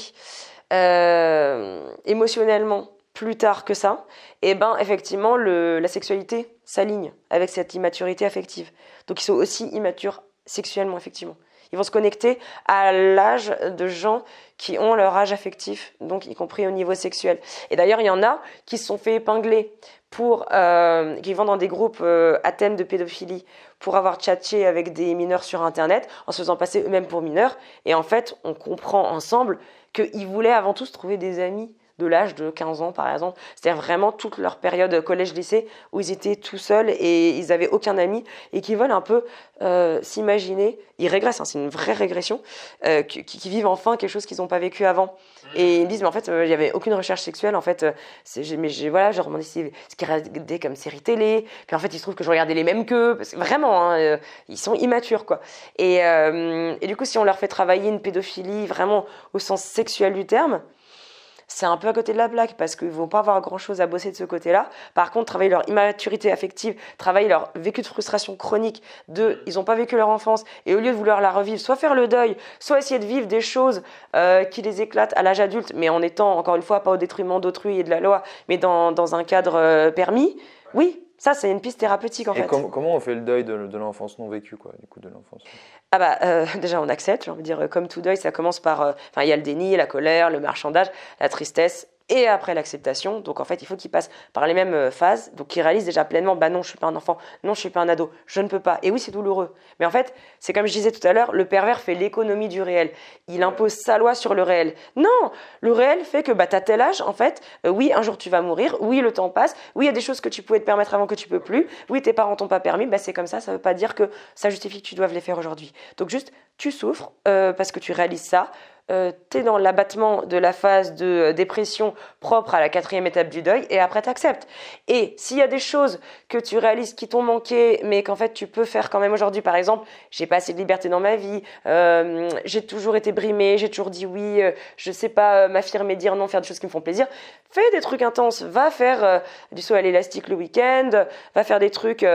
émotionnellement plus tard que ça, et ben effectivement, la sexualité s'aligne avec cette immaturité affective. Donc ils sont aussi immatures sexuellement, effectivement. Ils vont se connecter à l'âge de gens qui ont leur âge affectif, donc y compris au niveau sexuel. Et d'ailleurs, il y en a qui se sont fait épingler qui vont dans des groupes à thème de pédophilie pour avoir tchatché avec des mineurs sur Internet en se faisant passer eux-mêmes pour mineurs. Et en fait, on comprend ensemble qu'ils voulaient avant tout se trouver des amis de l'âge de 15 ans, par exemple. C'est-à-dire vraiment toute leur période collège-lycée où ils étaient tout seuls et ils n'avaient aucun ami et qui veulent un peu s'imaginer, ils régressent, hein, c'est une vraie régression, qui vivent enfin quelque chose qu'ils n'ont pas vécu avant. Et ils me disent, mais en fait, il n'y avait aucune recherche sexuelle, en fait, voilà, je leur demandais ce qu'ils regardaient comme série télé, puis en fait, il se trouve que je regardais les mêmes qu'eux, parce que vraiment, hein, ils sont immatures, quoi. Et du coup, si on leur fait travailler une pédophilie vraiment au sens sexuel du terme, c'est un peu à côté de la plaque parce qu'ils ne vont pas avoir grand-chose à bosser de ce côté-là. Par contre, travailler leur immaturité affective, travailler leur vécu de frustration chronique, ils n'ont pas vécu leur enfance, et au lieu de vouloir la revivre, soit faire le deuil, soit essayer de vivre des choses qui les éclatent à l'âge adulte, mais en étant, encore une fois, pas au détriment d'autrui et de la loi, mais dans un cadre permis, oui. Ça, c'est une piste thérapeutique, en fait. Et comment on fait le deuil de l'enfance non vécue, quoi, du coup, de l'enfance? Déjà, on accepte, j'ai envie de dire, comme tout deuil, ça commence par... il y a le déni, la colère, le marchandage, la tristesse, et après l'acceptation. Donc, en fait, il faut qu'ils passent par les mêmes phases, donc qu'ils réalisent déjà pleinement, non, je suis pas un enfant, non, je suis pas un ado, je ne peux pas. Et oui, c'est douloureux. Mais en fait, c'est comme je disais tout à l'heure, le pervers fait l'économie du réel. Il impose sa loi sur le réel. Non, le réel fait que t'as tel âge, en fait, oui, un jour tu vas mourir, oui, le temps passe, oui, il y a des choses que tu pouvais te permettre avant que tu peux plus, oui, tes parents t'ont pas permis, c'est comme ça veut pas dire que ça justifie que tu doives les faire aujourd'hui. Donc juste, tu souffres parce que tu réalises ça. Tu es dans l'abattement de la phase de dépression propre à la 4e étape du deuil et après tu acceptes. Et s'il y a des choses que tu réalises qui t'ont manqué mais qu'en fait tu peux faire quand même aujourd'hui, par exemple, j'ai pas assez de liberté dans ma vie, j'ai toujours été brimée, j'ai toujours dit oui, je sais pas m'affirmer, dire non, faire des choses qui me font plaisir, fais des trucs intenses, va faire du saut à l'élastique le week-end, va faire des trucs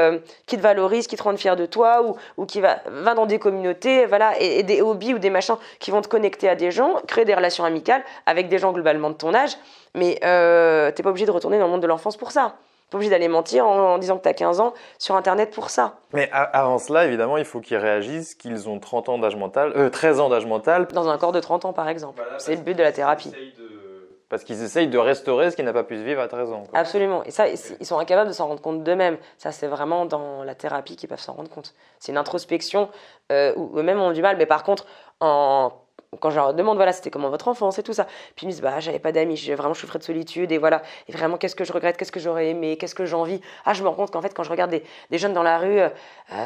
qui te valorisent, qui te rendent fier de toi ou qui va dans des communautés, voilà, et des hobbies ou des machins qui vont te connecter à des gens, créer des relations amicales avec des gens globalement de ton âge, mais t'es pas obligé de retourner dans le monde de l'enfance pour ça. T'es pas obligé d'aller mentir en disant que t'as 15 ans sur Internet pour ça. Mais avant cela, évidemment, il faut qu'ils réalisent qu'ils ont 13 ans d'âge mental. Dans un corps de 30 ans, par exemple. Voilà, c'est le but de la thérapie. Parce qu'ils essayent de restaurer ce qui n'a pas pu se vivre à 13 ans. Quoi. Absolument. Et ça, ils sont incapables de s'en rendre compte d'eux-mêmes. Ça, c'est vraiment dans la thérapie qu'ils peuvent s'en rendre compte. C'est une introspection où eux-mêmes ont du mal. Mais par contre, quand je leur demande, voilà, c'était comment votre enfance et tout ça. Puis ils me disent, j'avais pas d'amis, je souffrais de solitude et voilà. Et vraiment, qu'est-ce que je regrette, qu'est-ce que j'aurais aimé, qu'est-ce que j'envie. Je me rends compte qu'en fait, quand je regarde des jeunes dans la rue,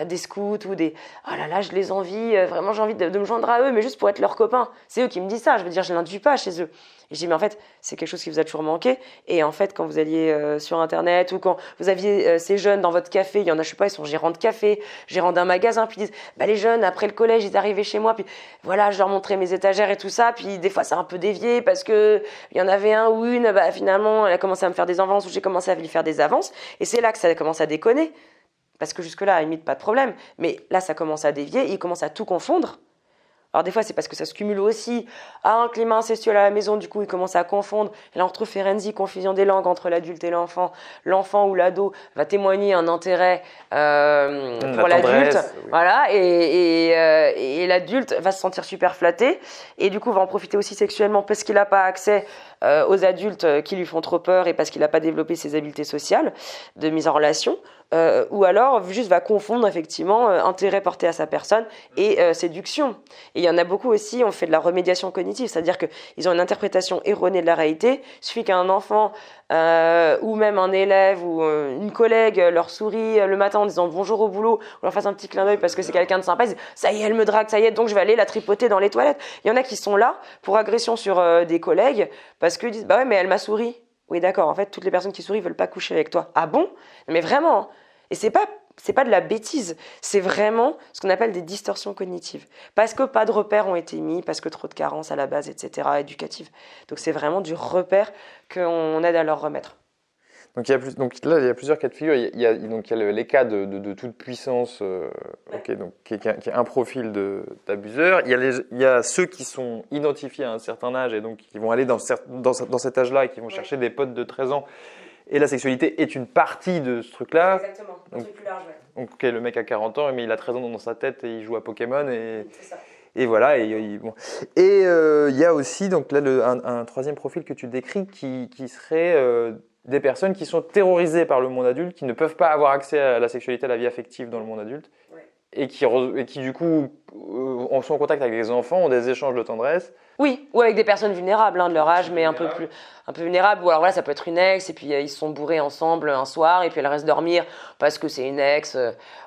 des scouts ou des... Oh là là, je les envie, vraiment, j'ai envie de me joindre à eux, mais juste pour être leurs copains. C'est eux qui me disent ça, je veux dire, je l'induis pas chez eux. Et je dis, mais en fait, c'est quelque chose qui vous a toujours manqué. Et en fait, quand vous alliez sur Internet ou quand vous aviez ces jeunes dans votre café, il y en a, je sais pas, ils sont gérants de café, gérants d'un magasin, puis ils disent, les jeunes, après le collège, ils arrivaient chez moi, puis voilà, je leur montrais mes étagères et tout ça, puis des fois, c'est un peu dévié parce que il y en avait un ou une, finalement, elle a commencé à me faire des avances ou j'ai commencé à lui faire des avances. Et c'est là que ça commence à déconner. Parce que jusque-là, à la limite, pas de problème. Mais là, ça commence à dévier, ils commencent à tout confondre. Alors des fois, c'est parce que ça se cumule aussi. Un climat incestueux à la maison, du coup, il commence à confondre. Et là, on retrouve Ferenczi, confusion des langues entre l'adulte et l'enfant. L'enfant ou l'ado va témoigner un intérêt pour l'adulte. Oui. Voilà, et l'adulte va se sentir super flatté. Et du coup, va en profiter aussi sexuellement parce qu'il n'a pas accès aux adultes qui lui font trop peur et parce qu'il n'a pas développé ses habiletés sociales de mise en relation. ou alors juste va confondre effectivement intérêt porté à sa personne et séduction. Et il y en a beaucoup aussi, on fait de la remédiation cognitive, c'est-à-dire qu'ils ont une interprétation erronée de la réalité. Il suffit qu'un enfant ou même un élève ou une collègue leur sourit le matin en disant bonjour au boulot, on leur fasse un petit clin d'œil parce que c'est quelqu'un de sympa, ils disent ça y est, elle me drague, ça y est, donc je vais aller la tripoter dans les toilettes. Il y en a qui sont là pour agression sur des collègues parce qu'ils disent bah ouais mais elle m'a souri. Oui d'accord, en fait toutes les personnes qui sourient veulent pas coucher avec toi. Ah bon? Mais vraiment. Et c'est pas de la bêtise, c'est vraiment ce qu'on appelle des distorsions cognitives. Parce que pas de repères ont été mis, parce que trop de carences à la base, etc., éducatives. Donc c'est vraiment du repère qu'on aide à leur remettre. Donc là, il y a plusieurs cas de figure. Il y a les cas de toute puissance, donc, qui est un profil d'abuseur. Il y a ceux qui sont identifiés à un certain âge et donc qui vont aller dans cet âge-là et qui vont chercher des potes de 13 ans. Et la sexualité est une partie de ce truc-là. Exactement, un truc plus large. Ouais. Donc le mec a 40 ans, mais il a 13 ans dans sa tête et il joue à Pokémon. C'est ça. Et voilà. Bon. Et il y a aussi donc là, un troisième profil que tu décris qui serait des personnes qui sont terrorisées par le monde adulte, qui ne peuvent pas avoir accès à la sexualité, à la vie affective dans le monde adulte. Ouais. Et qui du coup sont en contact avec des enfants, ont des échanges de tendresse. Oui, ou avec des personnes vulnérables de leur âge, mais un peu vulnérables. Ou alors voilà, ça peut être une ex, et puis ils se sont bourrés ensemble un soir, et puis elle reste dormir parce que c'est une ex.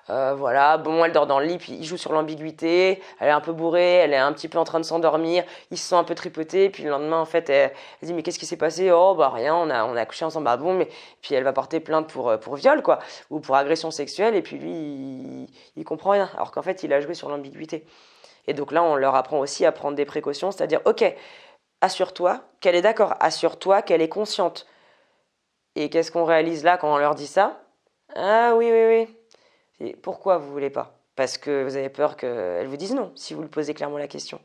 Voilà, bon, elle dort dans le lit, puis ils jouent sur l'ambiguïté. Elle est un peu bourrée, elle est un petit peu en train de s'endormir. Ils se sont un peu tripotés, puis le lendemain, en fait, elle dit mais qu'est-ce qui s'est passé? Oh bah rien, on a couché ensemble. Bah bon, mais puis elle va porter plainte pour viol, quoi, ou pour agression sexuelle, et puis lui, il comprend rien, alors qu'en fait, il a joué sur l'ambiguïté. Et donc là, on leur apprend aussi à prendre des précautions, c'est-à-dire, ok, assure-toi qu'elle est d'accord, assure-toi qu'elle est consciente. Et qu'est-ce qu'on réalise là quand on leur dit ça? Ah oui. Et pourquoi vous voulez pas? Parce que vous avez peur qu'elle vous dise non, si vous lui posez clairement la question.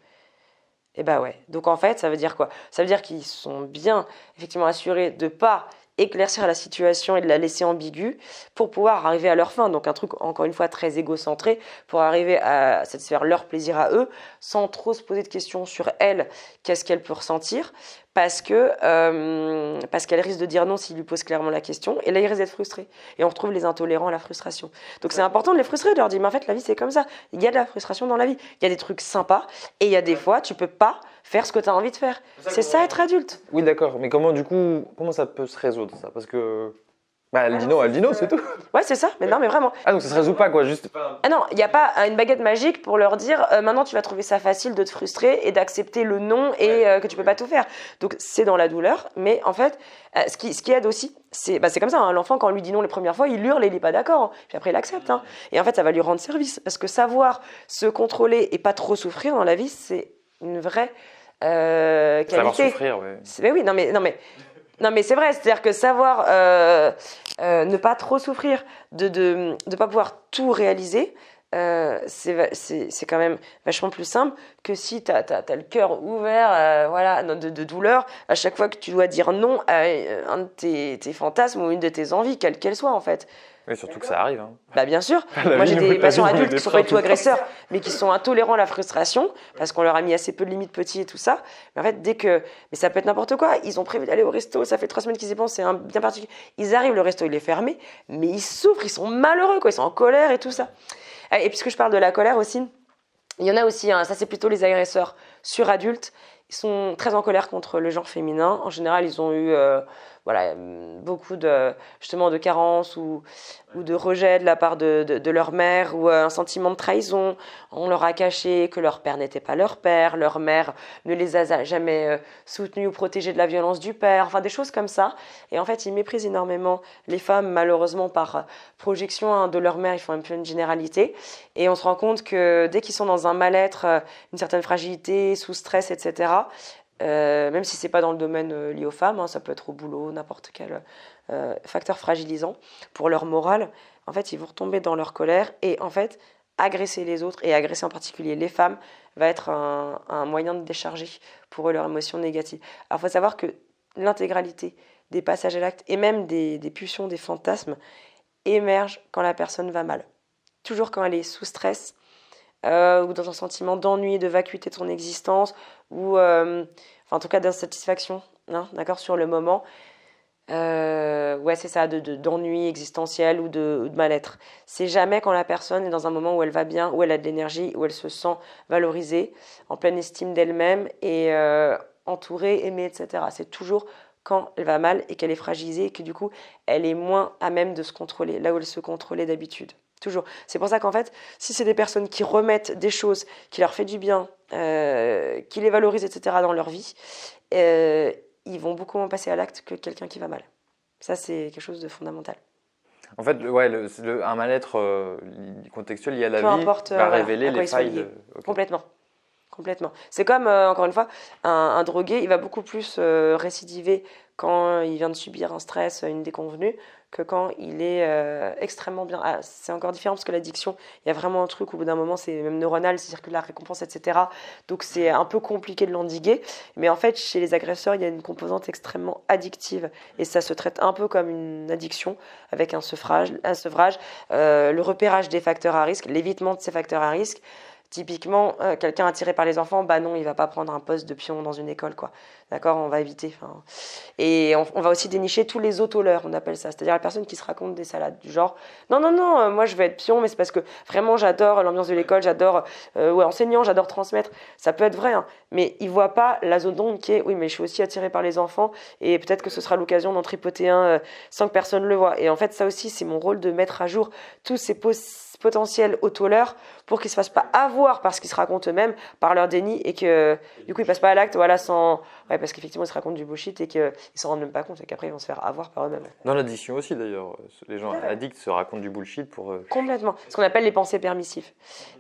Et bah ouais. Donc en fait, ça veut dire quoi? Ça veut dire qu'ils sont bien, effectivement, assurés de pas éclaircir la situation et de la laisser ambiguë pour pouvoir arriver à leur fin. Donc un truc, encore une fois, très égocentré pour arriver à satisfaire leur plaisir à eux sans trop se poser de questions sur elle, qu'est-ce qu'elle peut ressentir, parce qu'elle risque de dire non s'il lui pose clairement la question, et là il risque d'être frustré. Et on retrouve les intolérants à la frustration. Donc c'est important de les frustrer, de leur dire mais en fait la vie c'est comme ça, il y a de la frustration dans la vie, il y a des trucs sympas, et il y a des fois tu peux pas faire ce que tu as envie de faire. C'est ça être adulte. Oui d'accord, mais comment ça peut se résoudre ça? Parce que elle dit non, c'est tout. Ouais, c'est ça, mais non, mais vraiment. Ah, donc ça se résout pas, quoi, juste. Ah non, il n'y a pas une baguette magique pour leur dire maintenant tu vas trouver ça facile de te frustrer et d'accepter le non et que tu peux pas tout faire. Donc c'est dans la douleur, mais en fait, ce qui aide aussi, c'est comme ça, hein, l'enfant quand on lui dit non les premières fois, il hurle et il n'est pas d'accord, hein, puis après il accepte. Hein. Et en fait, ça va lui rendre service, parce que savoir se contrôler et pas trop souffrir dans la vie, c'est une vraie qualité. Savoir souffrir, oui. Mais oui, non mais c'est vrai, c'est-à-dire que savoir ne pas trop souffrir, de pas pouvoir tout réaliser, c'est quand même vachement plus simple que si tu as le cœur ouvert voilà, de douleur à chaque fois que tu dois dire non à un de tes fantasmes ou une de tes envies, quelle qu'elle soit en fait. Oui, surtout que ça arrive. Hein. Bah bien sûr. Moi j'ai des patients adultes qui ne sont pas du tout agresseurs, mais qui sont intolérants à la frustration parce qu'on leur a mis assez peu de limites petits et tout ça. Mais en fait, mais ça peut être n'importe quoi. Ils ont prévu d'aller au resto, ça fait 3 semaines qu'ils y pensent, c'est un bien particulier. Ils arrivent, le resto il est fermé, mais ils souffrent, ils sont malheureux, quoi. Ils sont en colère et tout ça. Et puisque je parle de la colère aussi, il y en a aussi, hein, ça c'est plutôt les agresseurs sur adultes. Ils sont très en colère contre le genre féminin. En général, ils ont eu beaucoup justement de carences ou de rejet de la part de leur mère, ou un sentiment de trahison. On leur a caché que leur père n'était pas leur père, leur mère ne les a jamais soutenus ou protégés de la violence du père, enfin des choses comme ça. Et en fait, ils méprisent énormément les femmes, malheureusement par projection de leur mère, ils font un peu une généralité. Et on se rend compte que dès qu'ils sont dans un mal-être, une certaine fragilité, sous stress, etc., même si c'est pas dans le domaine lié aux femmes, hein, ça peut être au boulot, n'importe quel facteur fragilisant pour leur morale, en fait, ils vont retomber dans leur colère et en fait, agresser les autres et agresser en particulier les femmes va être un moyen de décharger pour eux leurs émotions négatives. Alors, il faut savoir que l'intégralité des passages à l'acte et même des pulsions, des fantasmes émergent quand la personne va mal. Toujours quand elle est sous stress, ou dans un sentiment d'ennui, de vacuité de son existence, ou en tout cas d'insatisfaction, hein, d'accord, sur le moment. Ouais, c'est ça, d'ennui existentiel ou de mal-être. C'est jamais quand la personne est dans un moment où elle va bien, où elle a de l'énergie, où elle se sent valorisée, en pleine estime d'elle-même et entourée, aimée, etc. C'est toujours quand elle va mal et qu'elle est fragilisée et que du coup, elle est moins à même de se contrôler, là où elle se contrôlait d'habitude. Toujours. C'est pour ça qu'en fait, si c'est des personnes qui remettent des choses, qui leur fait du bien, qui les valorisent, etc. dans leur vie, ils vont beaucoup moins passer à l'acte que quelqu'un qui va mal. Ça, c'est quelque chose de fondamental. En fait, ouais, un mal-être contextuel lié à la Peu vie importe va voilà, révéler à quoi les ils sont failles. liés. Ok. Complètement. Complètement. C'est comme, encore une fois, un drogué, il va beaucoup plus récidiver quand il vient de subir un stress, une déconvenue, que quand il est extrêmement bien. Ah, c'est encore différent parce que l'addiction, il y a vraiment un truc, au bout d'un moment, c'est même neuronal, c'est circule la récompense, etc. Donc c'est un peu compliqué de l'endiguer. Mais en fait, chez les agresseurs, il y a une composante extrêmement addictive. Et ça se traite un peu comme une addiction, avec un sevrage, le repérage des facteurs à risque, l'évitement de ces facteurs à risque. Typiquement, quelqu'un attiré par les enfants, bah non, il va pas prendre un poste de pion dans une école, quoi. D'accord, on va éviter. Et on va aussi dénicher tous les autoleurs, on appelle ça. C'est-à-dire la personne qui se raconte des salades, du genre, non, non, non, moi je veux être pion, mais c'est parce que vraiment j'adore l'ambiance de l'école, j'adore ouais, enseignant, j'adore transmettre. Ça peut être vrai, hein, mais il voit pas la zone d'ombre qui est, oui, mais je suis aussi attiré par les enfants, et peut-être que ce sera l'occasion d'en tripoter un sans que personne le voie. Et en fait, ça aussi, c'est mon rôle de mettre à jour tous ces potentiels autoleurs pour qu'ils se fassent pas avoir par ce qu'ils se racontent eux-mêmes, par leur déni, et que du coup ils passent pas à l'acte, voilà, sans... Ouais, parce qu'effectivement ils se racontent du bullshit et qu'ils s'en rendent même pas compte et qu'après ils vont se faire avoir par eux-mêmes. Dans l'addiction aussi d'ailleurs, les gens addicts se racontent du bullshit pour... Complètement, ce qu'on appelle les pensées permissives.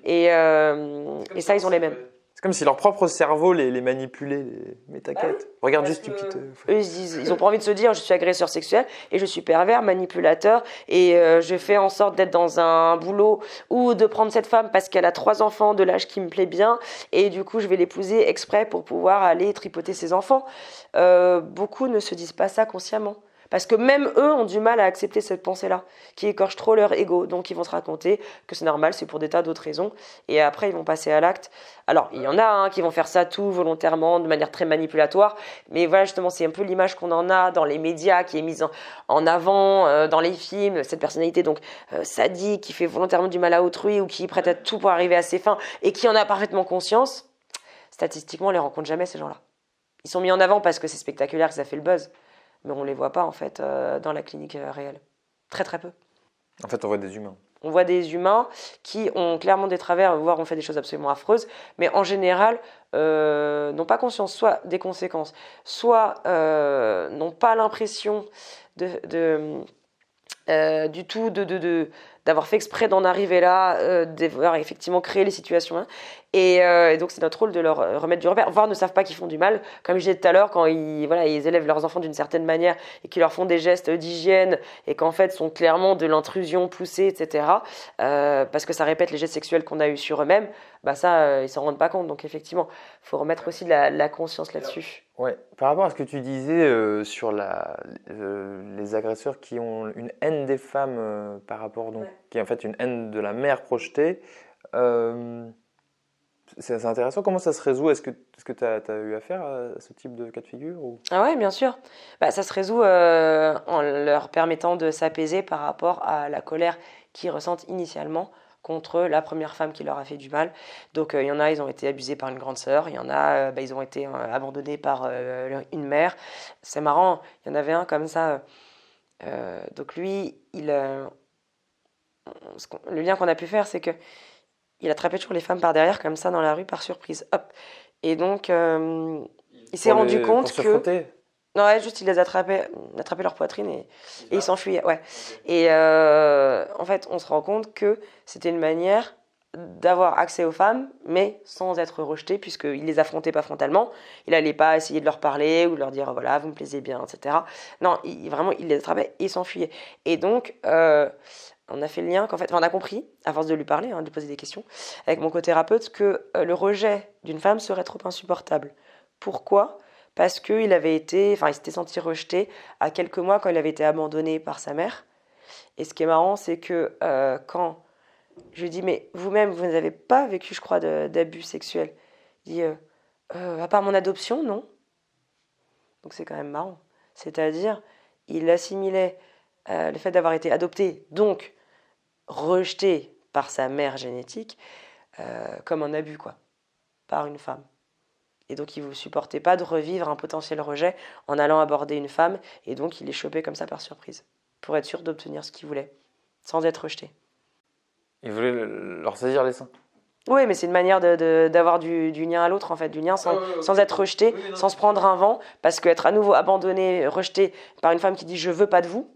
Et ça ils ont les mêmes. C'est comme si leur propre cerveau les manipulait. Mais t'inquiète, regarde juste une petite... Eux, ils ont pas envie de se dire je suis agresseur sexuel et je suis pervers, manipulateur et je fais en sorte d'être dans un boulot ou de prendre cette femme parce qu'elle a 3 enfants de l'âge qui me plaît bien et du coup je vais l'épouser exprès pour pouvoir aller tripoter ses enfants. Beaucoup ne se disent pas ça consciemment. Parce que même eux ont du mal à accepter cette pensée-là, qui écorche trop leur ego. Donc ils vont se raconter que c'est normal, c'est pour des tas d'autres raisons. Et après, ils vont passer à l'acte. Alors, il y en a qui vont faire ça tout volontairement, de manière très manipulatoire. Mais voilà, justement, c'est un peu l'image qu'on en a dans les médias, qui est mise en avant dans les films. Cette personnalité donc sadique, qui fait volontairement du mal à autrui ou qui est prête à tout pour arriver à ses fins et qui en a parfaitement conscience. Statistiquement, on les rencontre jamais, ces gens-là. Ils sont mis en avant parce que c'est spectaculaire, que ça fait le buzz. Mais on ne les voit pas en fait dans la clinique réelle. Très très peu. En fait, on voit des humains. On voit des humains qui ont clairement des travers, voire ont fait des choses absolument affreuses, mais en général n'ont pas conscience soit des conséquences, soit n'ont pas l'impression du tout d'avoir fait exprès d'en arriver là, d'avoir effectivement créé les situations. Hein. Et donc c'est notre rôle de leur remettre du repère, voire ne savent pas qu'ils font du mal. Comme je disais tout à l'heure, quand ils élèvent leurs enfants d'une certaine manière et qu'ils leur font des gestes d'hygiène et qu'en fait sont clairement de l'intrusion poussée, etc. Parce que ça répète les gestes sexuels qu'on a eus sur eux-mêmes, bah ça, ils s'en rendent pas compte. Donc effectivement, il faut remettre aussi de la conscience là-dessus. Ouais. Par rapport à ce que tu disais sur les agresseurs qui ont une haine des femmes par rapport, donc, qui est en fait une haine de la mère projetée, c'est intéressant. Comment ça se résout? Est-ce que tu as eu affaire à ce type de cas de figure ou... Ah ouais, bien sûr. Bah, ça se résout en leur permettant de s'apaiser par rapport à la colère qu'ils ressentent initialement contre la première femme qui leur a fait du mal. Donc il y en a, ils ont été abusés par une grande sœur. Il y en a, ils ont été abandonnés par une mère. C'est marrant, il y en avait un comme ça. Donc lui, le lien qu'on a pu faire, c'est que il attrapait toujours les femmes par derrière, comme ça, dans la rue, par surprise. Hop. Et donc, il s'est rendu compte pour se que... frotter. Non, ouais, juste, il les attrapait leur poitrine et il s'enfuyait. Ouais. Et en fait, on se rend compte que c'était une manière d'avoir accès aux femmes, mais sans être rejeté, puisqu'il les affrontait pas frontalement. Il n'allait pas essayer de leur parler ou de leur dire, voilà, vous me plaisez bien, etc. Non, vraiment, il les attrapait et il s'enfuyait. Et donc... on a fait le lien qu'en fait, on a compris, à force de lui parler, de lui poser des questions, avec mon co-thérapeute, que le rejet d'une femme serait trop insupportable. Pourquoi ? Parce qu'il il s'était senti rejeté à quelques mois quand il avait été abandonné par sa mère. Et ce qui est marrant, c'est que quand je lui dis, mais vous-même, vous n'avez pas vécu, je crois, d'abus sexuels. Il dit, à part mon adoption, non. Donc c'est quand même marrant. C'est-à-dire, il assimilait le fait d'avoir été adopté, donc rejeté par sa mère génétique, comme un abus, quoi, par une femme. Et donc, il ne supportait pas de revivre un potentiel rejet en allant aborder une femme. Et donc, il les chopait comme ça par surprise, pour être sûr d'obtenir ce qu'il voulait, sans être rejeté. Il voulait leur saisir les seins. Oui, mais c'est une manière d'avoir du lien à l'autre, en fait, du lien sans être rejeté, sans se prendre un vent, parce qu'être à nouveau abandonné, rejeté par une femme qui dit « je veux pas de vous »,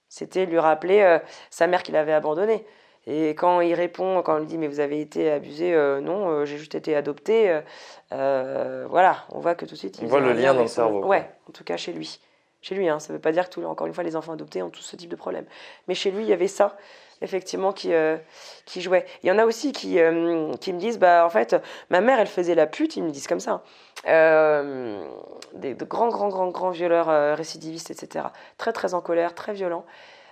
c'était lui rappeler sa mère qui l'avait abandonné. Et quand il répond, quand on lui dit « mais vous avez été abusé », non, j'ai juste été adopté, voilà, on voit que tout de suite... On voit le lien dans le cerveau. Ouais, en tout cas chez lui. Chez lui, hein, ça ne veut pas dire que, encore une fois, les enfants adoptés ont tous ce type de problème. Mais chez lui, il y avait ça, effectivement, qui jouait. Il y en a aussi qui me disent, en fait, ma mère, elle faisait la pute, ils me disent comme ça. De grands violeurs récidivistes, etc. Très, très en colère, très violents,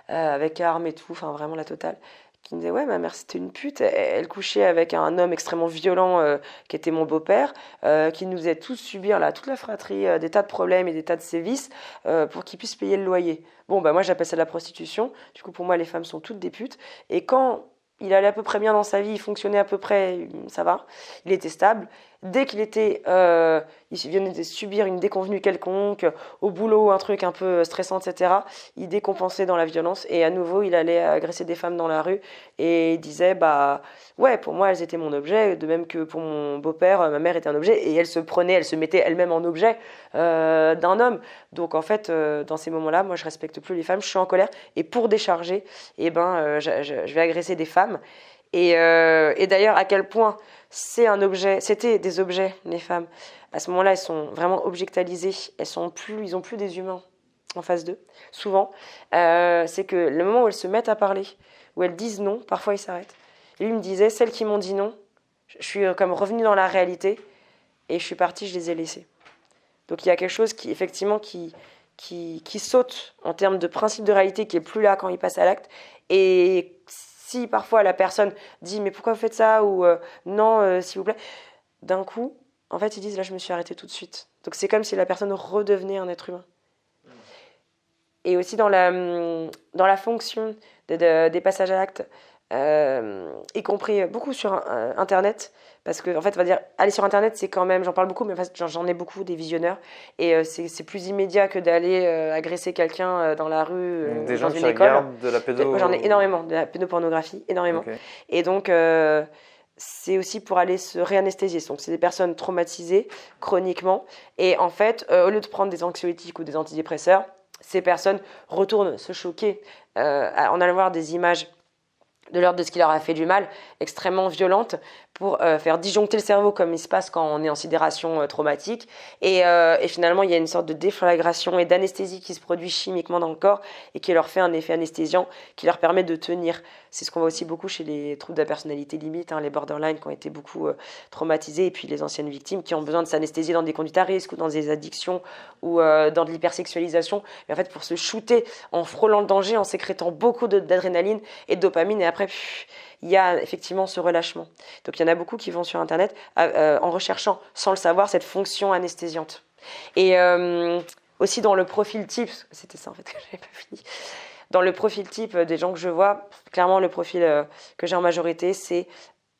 avec armes et tout, enfin, vraiment la totale. Qui me disait, ouais, ma mère, c'était une pute. Elle couchait avec un homme extrêmement violent qui était mon beau-père, qui nous faisait tous subir, là, toute la fratrie, des tas de problèmes et des tas de sévices pour qu'il puisse payer le loyer. Bon, moi, j'appelle ça de la prostitution. Du coup, pour moi, les femmes sont toutes des putes. Et quand il allait à peu près bien dans sa vie, il fonctionnait à peu près, ça va, il était stable. Dès qu'il était, il venait de subir une déconvenue quelconque, au boulot, un truc un peu stressant, etc., il décompensait dans la violence et à nouveau, il allait agresser des femmes dans la rue et il disait, ouais, pour moi, elles étaient mon objet, de même que pour mon beau-père, ma mère était un objet et elle se mettait elle-même en objet d'un homme. Donc en fait, dans ces moments-là, moi, je respecte plus les femmes, je suis en colère et pour décharger, je vais agresser des femmes. Et d'ailleurs, à quel point c'était des objets, les femmes. À ce moment-là, elles sont vraiment objectalisées. Ils ont plus des humains en face d'eux. Souvent, c'est que le moment où elles se mettent à parler, où elles disent non, parfois ils s'arrêtent. Et lui me disait, celles qui m'ont dit non, je suis comme revenue dans la réalité et je suis partie, je les ai laissées. Donc il y a quelque chose qui, effectivement, qui saute en termes de principe de réalité, qui est plus là quand il passe à l'acte. Et si parfois la personne dit mais pourquoi vous faites ça ou non s'il vous plaît, d'un coup en fait ils disent là je me suis arrêtée tout de suite. Donc c'est comme si la personne redevenait un être humain. Et aussi dans la fonction des passages à l'acte, y compris beaucoup sur internet, parce que en fait on va dire aller sur internet c'est quand même, j'en parle beaucoup mais en fait, j'en ai beaucoup des visionneurs et c'est plus immédiat que d'aller agresser quelqu'un dans la rue des dans gens une qui école. regardent de la pédo. J'en ai énormément, de la pédopornographie, énormément. Okay. Et donc c'est aussi pour aller se réanesthésier. Donc c'est des personnes traumatisées chroniquement et en fait au lieu de prendre des anxiolytiques ou des antidépresseurs, ces personnes retournent se choquer en allant voir des images de l'ordre de ce qui leur a fait du mal, extrêmement violentes, pour faire disjoncter le cerveau comme il se passe quand on est en sidération traumatique. Et finalement, il y a une sorte de déflagration et d'anesthésie qui se produit chimiquement dans le corps et qui leur fait un effet anesthésiant qui leur permet de tenir. C'est ce qu'on voit aussi beaucoup chez les troubles de la personnalité limite, les borderline qui ont été beaucoup traumatisés, et puis les anciennes victimes qui ont besoin de s'anesthésier dans des conduites à risque ou dans des addictions ou dans de l'hypersexualisation. Et en fait, pour se shooter en frôlant le danger, en sécrétant beaucoup d'adrénaline et de dopamine, et après, il y a effectivement ce relâchement. Donc il y en a beaucoup qui vont sur Internet en recherchant, sans le savoir, cette fonction anesthésiante. Et aussi dans le profil type, c'était ça en fait que j'avais pas fini, dans le profil type des gens que je vois, clairement le profil que j'ai en majorité, c'est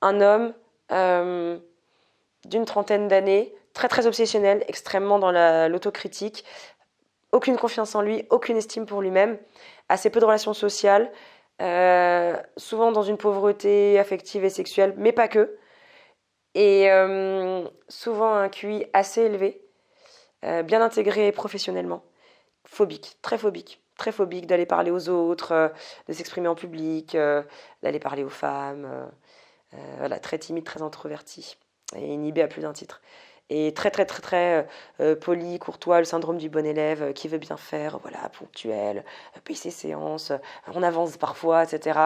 un homme d'une trentaine d'années, très très obsessionnel, extrêmement dans l'autocritique, aucune confiance en lui, aucune estime pour lui-même, assez peu de relations sociales, souvent dans une pauvreté affective et sexuelle, mais pas que, et souvent un QI assez élevé, bien intégré professionnellement, phobique d'aller parler aux autres, de s'exprimer en public, d'aller parler aux femmes, voilà, très timide, très introverti, et inhibé à plus d'un titre. Et très poli, courtois, le syndrome du bon élève, qui veut bien faire, voilà, ponctuel, paye ses séances, on avance parfois, etc.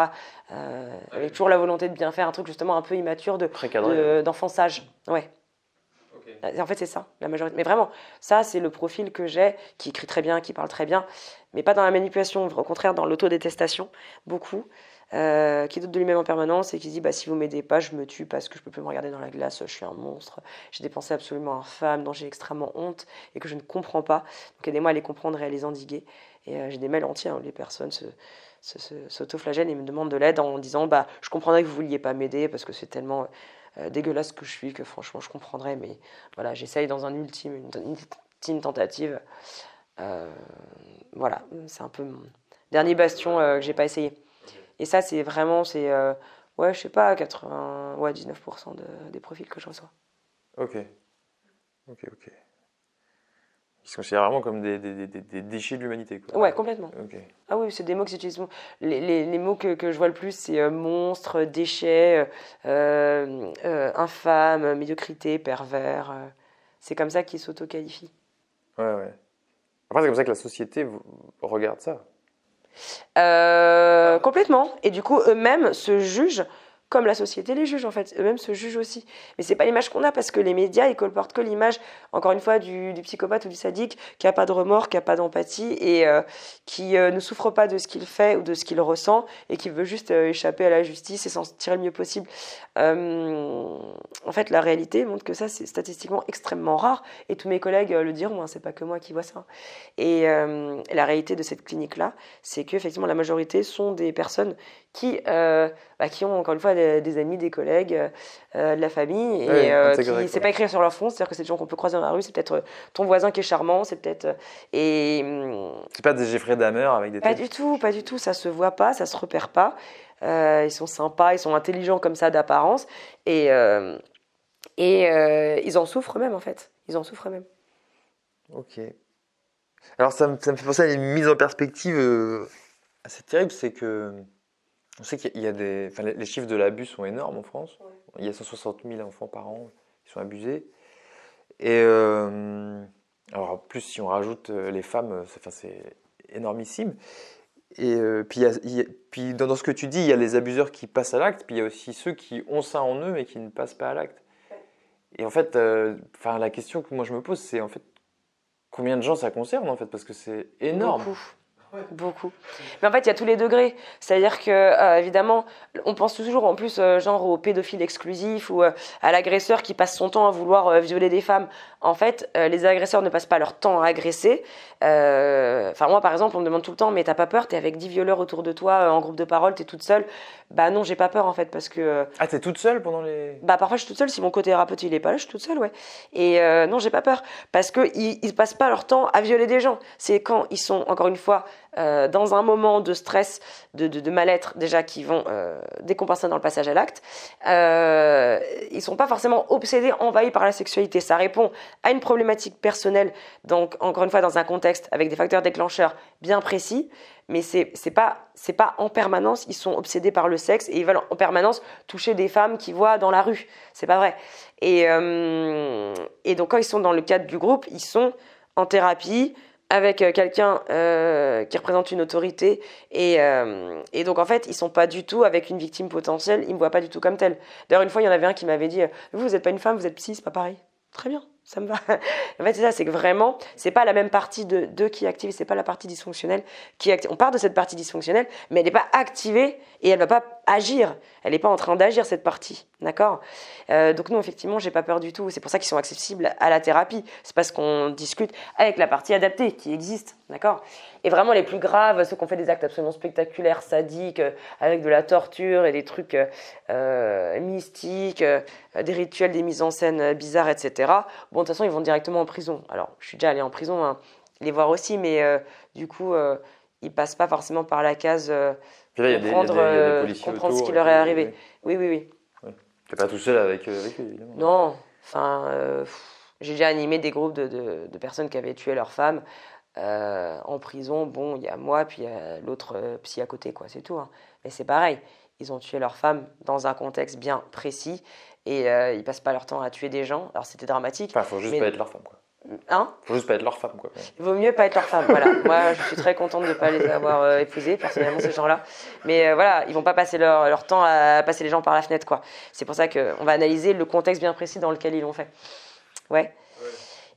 Avec toujours la volonté de bien faire, un truc justement un peu immature d'enfant sage. Ouais. Okay. En fait, c'est ça, la majorité. Mais vraiment, ça, c'est le profil que j'ai, qui écrit très bien, qui parle très bien, mais pas dans la manipulation, au contraire, dans l'autodétestation, beaucoup. qui doute de lui-même en permanence et qui dit si vous m'aidez pas, je me tue parce que je peux plus me regarder dans la glace, je suis un monstre, j'ai des pensées absolument infâmes dont j'ai extrêmement honte et que je ne comprends pas. Donc aidez-moi à les comprendre et à les endiguer. Et j'ai des mails entiers, les personnes s'auto-flagellent et me demandent de l'aide en disant je comprendrais que vous vouliez pas m'aider parce que c'est tellement dégueulasse que je suis que franchement je comprendrais, mais voilà, j'essaye dans une ultime tentative. Voilà, c'est un peu mon dernier bastion que j'ai pas essayé. Et ça, c'est vraiment, je sais pas, 19% des profils que je reçois. Ok. Ils se considèrent vraiment comme des déchets de l'humanité, quoi. Ouais, complètement. Okay. Ah oui, c'est des mots que j'utilise. Les mots que je vois le plus, c'est monstre, déchet, infâme, médiocrité, pervers. C'est comme ça qu'ils s'auto-qualifient. Ouais. Après, c'est comme ça que la société regarde ça. Complètement. Et du coup, eux-mêmes se jugent comme la société les juge, en fait. Eux-mêmes se jugent aussi. Mais c'est pas l'image qu'on a, parce que les médias, ils colportent que l'image, encore une fois, du psychopathe ou du sadique, qui a pas de remords, qui a pas d'empathie, et qui ne souffre pas de ce qu'il fait ou de ce qu'il ressent, et qui veut juste échapper à la justice et s'en tirer le mieux possible. En fait, la réalité montre que ça, c'est statistiquement extrêmement rare, et tous mes collègues le diront, c'est pas que moi qui vois ça. Et la réalité de cette clinique-là, c'est qu'effectivement, la majorité sont des personnes qui ont encore une fois des amis, des collègues, de la famille, et qui c'est pas écrit sur leur front, c'est-à-dire que c'est des gens qu'on peut croiser dans la rue, c'est peut-être ton voisin qui est charmant, c'est peut-être c'est pas des Jeffrey Dahmer avec des pas du tout, ça se voit pas, ça se repère pas. Ils sont sympas, ils sont intelligents comme ça d'apparence, et ils en souffrent même en fait, ils en souffrent même. Ok. Alors ça me fait penser à une mise en perspective assez terrible, c'est que on sait qu'il y a les chiffres de l'abus sont énormes en France. Ouais. Il y a 160 000 enfants par an qui sont abusés. Et alors en plus, si on rajoute les femmes, c'est énormissime. Et puis dans ce que tu dis, il y a les abuseurs qui passent à l'acte, puis il y a aussi ceux qui ont ça en eux mais qui ne passent pas à l'acte. Et en fait, la question que moi je me pose, c'est en fait combien de gens ça concerne en fait, parce que c'est énorme. Beaucoup. Mais en fait, il y a tous les degrés. C'est-à-dire que, évidemment, on pense toujours en plus genre au pédophile exclusif ou à l'agresseur qui passe son temps à vouloir violer des femmes. En fait, les agresseurs ne passent pas leur temps à agresser. Moi, par exemple, on me demande tout le temps, mais t'as pas peur, t'es avec 10 violeurs autour de toi, en groupe de parole, t'es toute seule. Non, j'ai pas peur en fait, parce que... t'es toute seule pendant les... parfois je suis toute seule, si mon co-thérapeute il est pas là, je suis toute seule, ouais. Et non, j'ai pas peur, parce qu'ils passent pas leur temps à violer des gens. C'est quand ils sont, encore une fois, dans un moment de stress, de mal-être déjà, qui vont décompenser dans le passage à l'acte. Ils sont pas forcément obsédés, envahis par la sexualité. Ça répond à une problématique personnelle, donc encore une fois dans un contexte avec des facteurs déclencheurs bien précis, mais c'est pas en permanence ils sont obsédés par le sexe et ils veulent en permanence toucher des femmes qu'ils voient dans la rue. C'est pas vrai. Et donc quand ils sont dans le cadre du groupe, ils sont en thérapie avec quelqu'un qui représente une autorité, et donc en fait ils sont pas du tout avec une victime potentielle, ils me voient pas du tout comme telle. D'ailleurs une fois il y en avait un qui m'avait dit vous êtes pas une femme, vous êtes psy, c'est pas pareil. Très bien, ça me va. En fait c'est ça, c'est que vraiment c'est pas la même partie d'eux qui est active, c'est pas la partie dysfonctionnelle qui est active. On part de cette partie dysfonctionnelle, mais elle n'est pas activée et elle va pas agir, elle n'est pas en train d'agir cette partie, d'accord. Donc nous effectivement j'ai pas peur du tout, c'est pour ça qu'ils sont accessibles à la thérapie, c'est parce qu'on discute avec la partie adaptée qui existe, d'accord. Et vraiment les plus graves, ceux qui ont fait des actes absolument spectaculaires, sadiques, avec de la torture et des trucs mystiques, des rituels, des mises en scène bizarres, etc. Bon, de toute façon, ils vont directement en prison. Alors, je suis déjà allée en prison, hein, les voir aussi, mais du coup, ils passent pas forcément par la case comprendre ce qui leur est arrivé. Oui. T'es pas tout seul avec eux, évidemment. Non, j'ai déjà animé des groupes de personnes qui avaient tué leur femme. En prison, bon, il y a moi, puis il y a l'autre psy à côté, quoi, c'est tout. Hein. Mais c'est pareil, ils ont tué leur femme dans un contexte bien précis et ils passent pas leur temps à tuer des gens. Alors c'était dramatique. Faut juste pas être leur femme, quoi. Hein ? Faut juste pas être leur femme, quoi. Il vaut mieux pas être leur femme, voilà. Moi, je suis très contente de pas les avoir épousés, personnellement, ces gens-là. Mais voilà, ils vont pas passer leur temps à passer les gens par la fenêtre, quoi. C'est pour ça qu'on va analyser le contexte bien précis dans lequel ils l'ont fait. Ouais.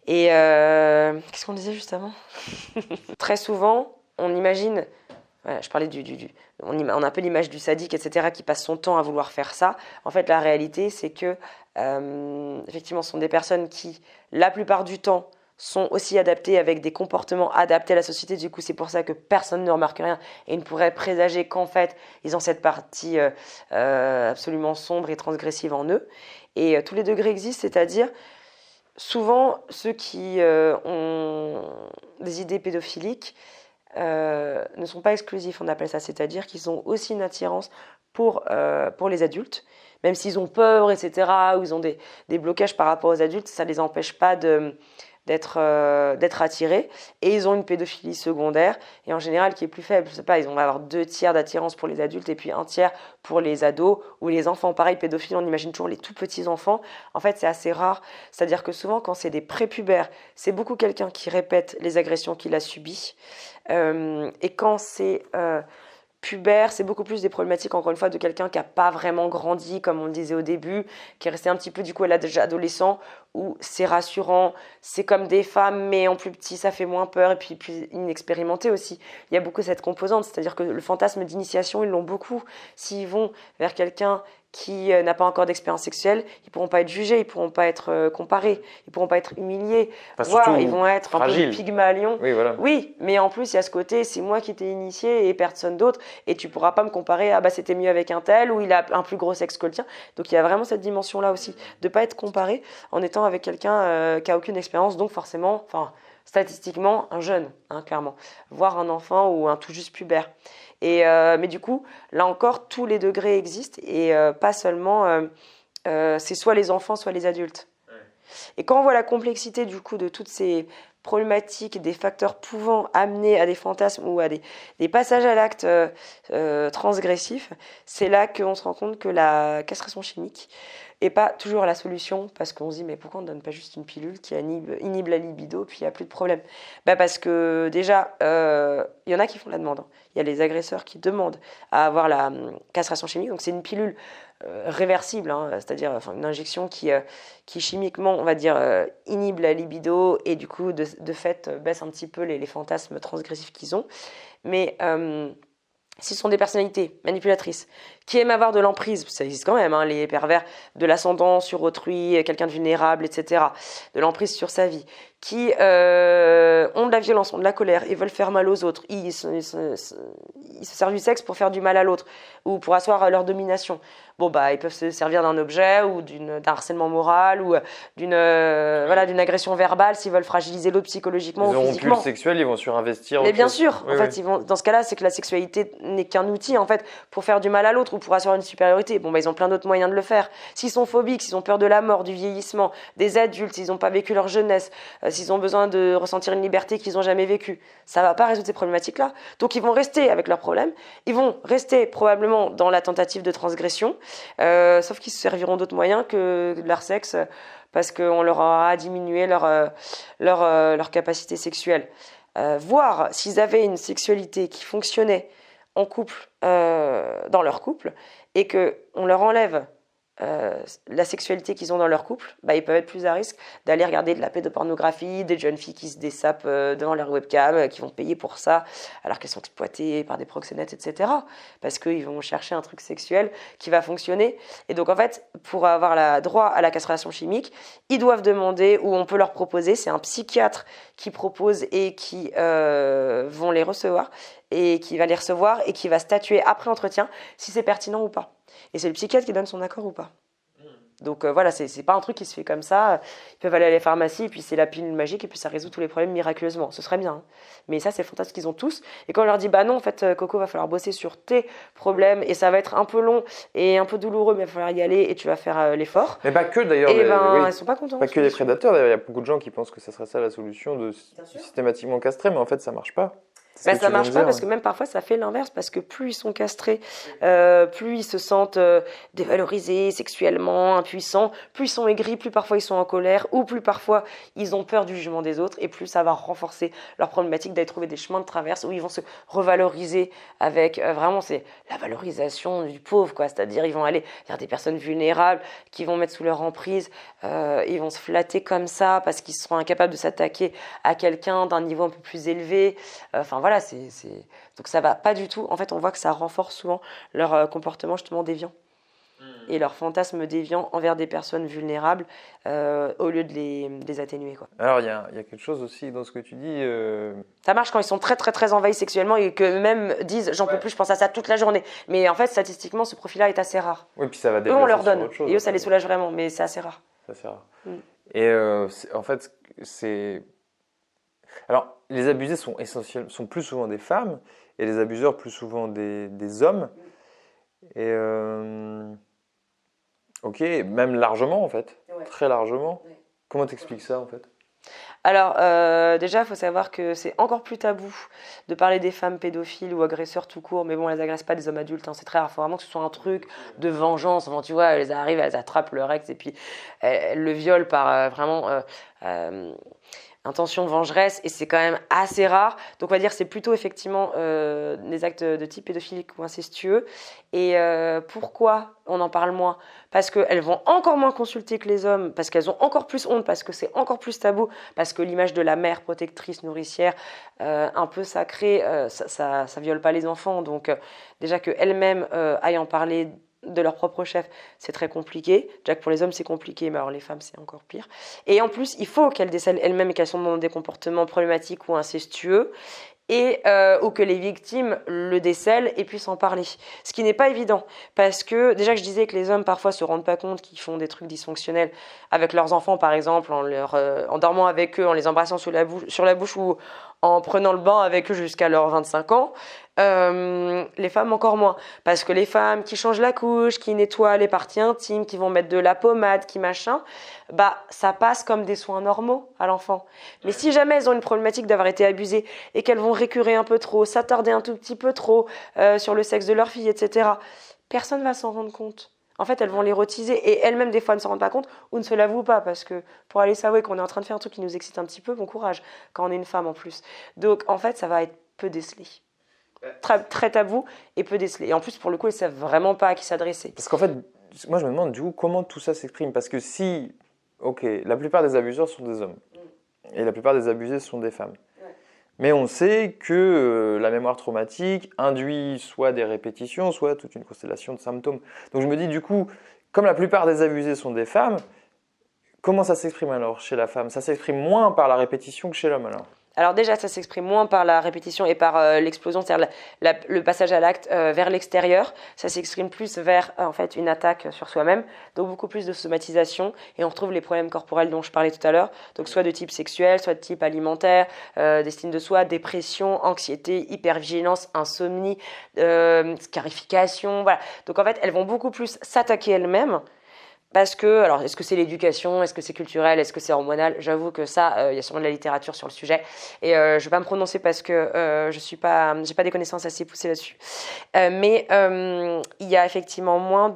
Et qu'est-ce qu'on disait juste avant ? Très souvent, on imagine voilà, je parlais on a un peu l'image du sadique, etc., qui passe son temps à vouloir faire ça. En fait, la réalité, c'est que, effectivement, ce sont des personnes qui, la plupart du temps, sont aussi adaptées avec des comportements adaptés à la société. Du coup, c'est pour ça que personne ne remarque rien et ne pourrait présager qu'en fait, ils ont cette partie absolument sombre et transgressive en eux. Et tous les degrés existent, c'est-à-dire, souvent, ceux qui ont des idées pédophiliques, ne sont pas exclusifs, on appelle ça, c'est-à-dire qu'ils ont aussi une attirance pour les adultes, même s'ils ont peur, etc., ou ils ont des blocages par rapport aux adultes, ça ne les empêche pas d'être attirés, et ils ont une pédophilie secondaire, et en général qui est plus faible, je sais pas, ils vont avoir 2 tiers d'attirance pour les adultes, et puis 1 tiers pour les ados, ou les enfants. Pareil, pédophiles, on imagine toujours les tout petits enfants, en fait c'est assez rare, c'est-à-dire que souvent quand c'est des prépubères, c'est beaucoup quelqu'un qui répète les agressions qu'il a subies, et quand c'est pubère, c'est beaucoup plus des problématiques, encore une fois, de quelqu'un qui n'a pas vraiment grandi, comme on le disait au début, qui est resté un petit peu du coup à l'âge adolescent, où c'est rassurant, c'est comme des femmes, mais en plus petit, ça fait moins peur, et puis plus inexpérimenté aussi. Il y a beaucoup cette composante, c'est-à-dire que le fantasme d'initiation, ils l'ont beaucoup. S'ils vont vers quelqu'un qui n'a pas encore d'expérience sexuelle, ils pourront pas être jugés, ils pourront pas être comparés, ils pourront pas être humiliés, voire ils vont être fragile. Un peu Pygmalion. Oui, voilà. Oui, mais en plus il y a ce côté, c'est moi qui t'ai initié et personne d'autre, et tu pourras pas me comparer, ah bah c'était mieux avec un tel, ou il a un plus gros sexe que le tien. Donc il y a vraiment cette dimension-là aussi, de pas être comparé en étant avec quelqu'un qui a aucune expérience, donc forcément, enfin statistiquement, un jeune, hein, clairement, voire un enfant ou un tout juste pubère. Mais du coup, là encore, tous les degrés existent et pas seulement, c'est soit les enfants, soit les adultes. Ouais. Et quand on voit la complexité du coup de toutes ces problématiques, des facteurs pouvant amener à des fantasmes ou à des passages à l'acte transgressifs, c'est là qu'on se rend compte que la castration chimique n'est pas toujours la solution, parce qu'on se dit mais pourquoi on ne donne pas juste une pilule qui inhibe la libido puis il n'y a plus de problème. Parce que déjà, il y en a qui font la demande, hein. Il y a les agresseurs qui demandent à avoir la castration chimique, donc c'est une pilule réversible, hein, c'est-à-dire une injection qui chimiquement, on va dire, inhibe la libido et du coup de fait baisse un petit peu les fantasmes transgressifs qu'ils ont. Mais si ce sont des personnalités manipulatrices qui aiment avoir de l'emprise, ça existe quand même, hein, les pervers, de l'ascendant sur autrui, quelqu'un de vulnérable, etc., de l'emprise sur sa vie, qui ont de la violence, ont de la colère et veulent faire mal aux autres, ils se servent du sexe pour faire du mal à l'autre ou pour asseoir leur domination. Bon, ils peuvent se servir d'un objet ou d'un harcèlement moral ou d'une agression verbale s'ils veulent fragiliser l'autre psychologiquement ou physiquement. Ils auront plus le sexuel, ils vont surinvestir. Mais bien sûr, en fait, dans ce cas-là, c'est que la sexualité n'est qu'un outil en fait pour faire du mal à l'autre ou pour assurer une supériorité. Bon, ils ont plein d'autres moyens de le faire. S'ils sont phobiques, s'ils ont peur de la mort, du vieillissement, des adultes, s'ils n'ont pas vécu leur jeunesse, s'ils ont besoin de ressentir une liberté qu'ils n'ont jamais vécue, ça va pas résoudre ces problématiques-là. Donc ils vont rester avec leurs problèmes, ils vont rester probablement dans la tentative de transgression, sauf qu'ils se serviront d'autres moyens que de leur sexe, parce qu'on leur aura diminué leur capacité sexuelle. Voir s'ils avaient une sexualité qui fonctionnait en couple, dans leur couple, et qu'on leur enlève la sexualité qu'ils ont dans leur couple, ils peuvent être plus à risque d'aller regarder de la pédopornographie, des jeunes filles qui se dessapent devant leur webcam, qui vont payer pour ça, alors qu'elles sont exploitées par des proxénètes, etc. Parce qu'ils vont chercher un truc sexuel qui va fonctionner. Et donc, en fait, pour avoir droit à la castration chimique, ils doivent demander, ou on peut leur proposer, c'est un psychiatre qui propose et qui vont les recevoir, et qui va les recevoir et qui va statuer après entretien si c'est pertinent ou pas. Et c'est le psychiatre qui donne son accord ou pas. Donc voilà, c'est pas un truc qui se fait comme ça. Ils peuvent aller à la pharmacie et puis c'est la pilule magique et puis ça résout tous les problèmes miraculeusement. Ce serait bien, hein. Mais ça, c'est fantastique qu'ils ont tous. Et quand on leur dit, non, en fait, Coco, va falloir bosser sur tes problèmes et ça va être un peu long et un peu douloureux, mais il va falloir y aller et tu vas faire l'effort. Mais pas que d'ailleurs. Et ils sont pas contents. Pas que les prédateurs. D'ailleurs, il y a beaucoup de gens qui pensent que ça serait ça la solution de systématiquement castrer, mais en fait, ça marche pas. Ça marche pas parce que même parfois ça fait l'inverse, parce que plus ils sont castrés, plus ils se sentent dévalorisés sexuellement, impuissants, plus ils sont aigris, plus parfois ils sont en colère, ou plus parfois ils ont peur du jugement des autres, et plus ça va renforcer leur problématique d'aller trouver des chemins de traverse où ils vont se revaloriser avec vraiment c'est la valorisation du pauvre, quoi. C'est-à-dire ils vont aller vers des personnes vulnérables qui vont mettre sous leur emprise, ils vont se flatter comme ça parce qu'ils seront incapables de s'attaquer à quelqu'un d'un niveau un peu plus élevé. Enfin voilà, donc ça va pas du tout. En fait, on voit que ça renforce souvent leur comportement justement déviant et leur fantasme déviant envers des personnes vulnérables au lieu de les atténuer, quoi. Alors, il y a quelque chose aussi dans ce que tu dis. Ça marche quand ils sont très, très, très envahis sexuellement et qu'eux-mêmes disent « j'en peux plus, je pense à ça toute la journée ». Mais en fait, statistiquement, ce profil-là est assez rare. Oui, puis ça va eux, on leur donne. autre chose, et eux, ça les soulage vraiment, mais c'est assez rare. C'est assez rare. Et en fait, c'est... Alors, les abusés sont plus souvent des femmes et les abuseurs plus souvent des hommes. Et ok, même largement en fait, très largement. Comment t'expliques ça en fait? Alors, déjà, il faut savoir que c'est encore plus tabou de parler des femmes pédophiles ou agresseurs tout court, mais bon, elles agressent pas des hommes adultes, hein, c'est très rare. Il faut vraiment que ce soit un truc de vengeance. Enfin, tu vois, elles arrivent, elles attrapent leur ex et puis elles le violent par vraiment intention vengeresse, et c'est quand même assez rare. Donc on va dire c'est plutôt effectivement des actes de type pédophilique ou incestueux. Et pourquoi on en parle moins? Parce qu'elles vont encore moins consulter que les hommes, parce qu'elles ont encore plus honte, parce que c'est encore plus tabou, parce que l'image de la mère protectrice, nourricière, un peu sacrée, ça viole pas les enfants. Donc déjà qu'elles-mêmes aillent en parler de leur propre chef, c'est très compliqué. Déjà que pour les hommes, c'est compliqué, mais alors les femmes, c'est encore pire. Et en plus, il faut qu'elles décèlent elles-mêmes et qu'elles sont dans des comportements problématiques ou incestueux, et ou que les victimes le décèlent et puissent en parler. Ce qui n'est pas évident, parce que déjà que je disais que les hommes parfois se rendent pas compte qu'ils font des trucs dysfonctionnels avec leurs enfants, par exemple, en dormant avec eux, en les embrassant sur la bouche ou en prenant le bain avec eux jusqu'à leurs 25 ans. Les femmes encore moins, parce que les femmes qui changent la couche, qui nettoient les parties intimes, qui vont mettre de la pommade, qui machin, bah ça passe comme des soins normaux à l'enfant. Mais si jamais elles ont une problématique d'avoir été abusées et qu'elles vont récurer un peu trop, s'attarder un tout petit peu trop sur le sexe de leur fille, etc., personne va s'en rendre compte. En fait, elles vont l'érotiser et elles-mêmes, des fois, ne s'en rendent pas compte ou ne se l'avouent pas, parce que pour aller s'avouer qu'on est en train de faire un truc qui nous excite un petit peu, bon courage, quand on est une femme en plus. Donc, en fait, ça va être peu décelé. Très, très tabou et peu décelé. Et en plus, pour le coup, ils ne savent vraiment pas à qui s'adresser. Parce qu'en fait, moi, je me demande du coup comment tout ça s'exprime. Parce que si, ok, la plupart des abuseurs sont des hommes et la plupart des abusés sont des femmes. Mais on sait que la mémoire traumatique induit soit des répétitions, soit toute une constellation de symptômes. Donc je me dis du coup, comme la plupart des abusés sont des femmes, comment ça s'exprime alors chez la femme? Ça s'exprime moins par la répétition que chez l'homme alors? Alors déjà, ça s'exprime moins par la répétition et par l'explosion, c'est-à-dire le passage à l'acte vers l'extérieur. Ça s'exprime plus vers en fait une attaque sur soi-même, donc beaucoup plus de somatisation, et on retrouve les problèmes corporels dont je parlais tout à l'heure, donc soit de type sexuel, soit de type alimentaire, d'estime de soi, dépression, anxiété, hypervigilance, insomnie, scarification, voilà. Donc en fait, elles vont beaucoup plus s'attaquer elles-mêmes. Parce que, alors, est-ce que c'est l'éducation, est-ce que c'est culturel, est-ce que c'est hormonal? J'avoue que ça, il y a sûrement de la littérature sur le sujet. Et je ne vais pas me prononcer parce que j'ai pas des connaissances assez poussées là-dessus. Mais il y a effectivement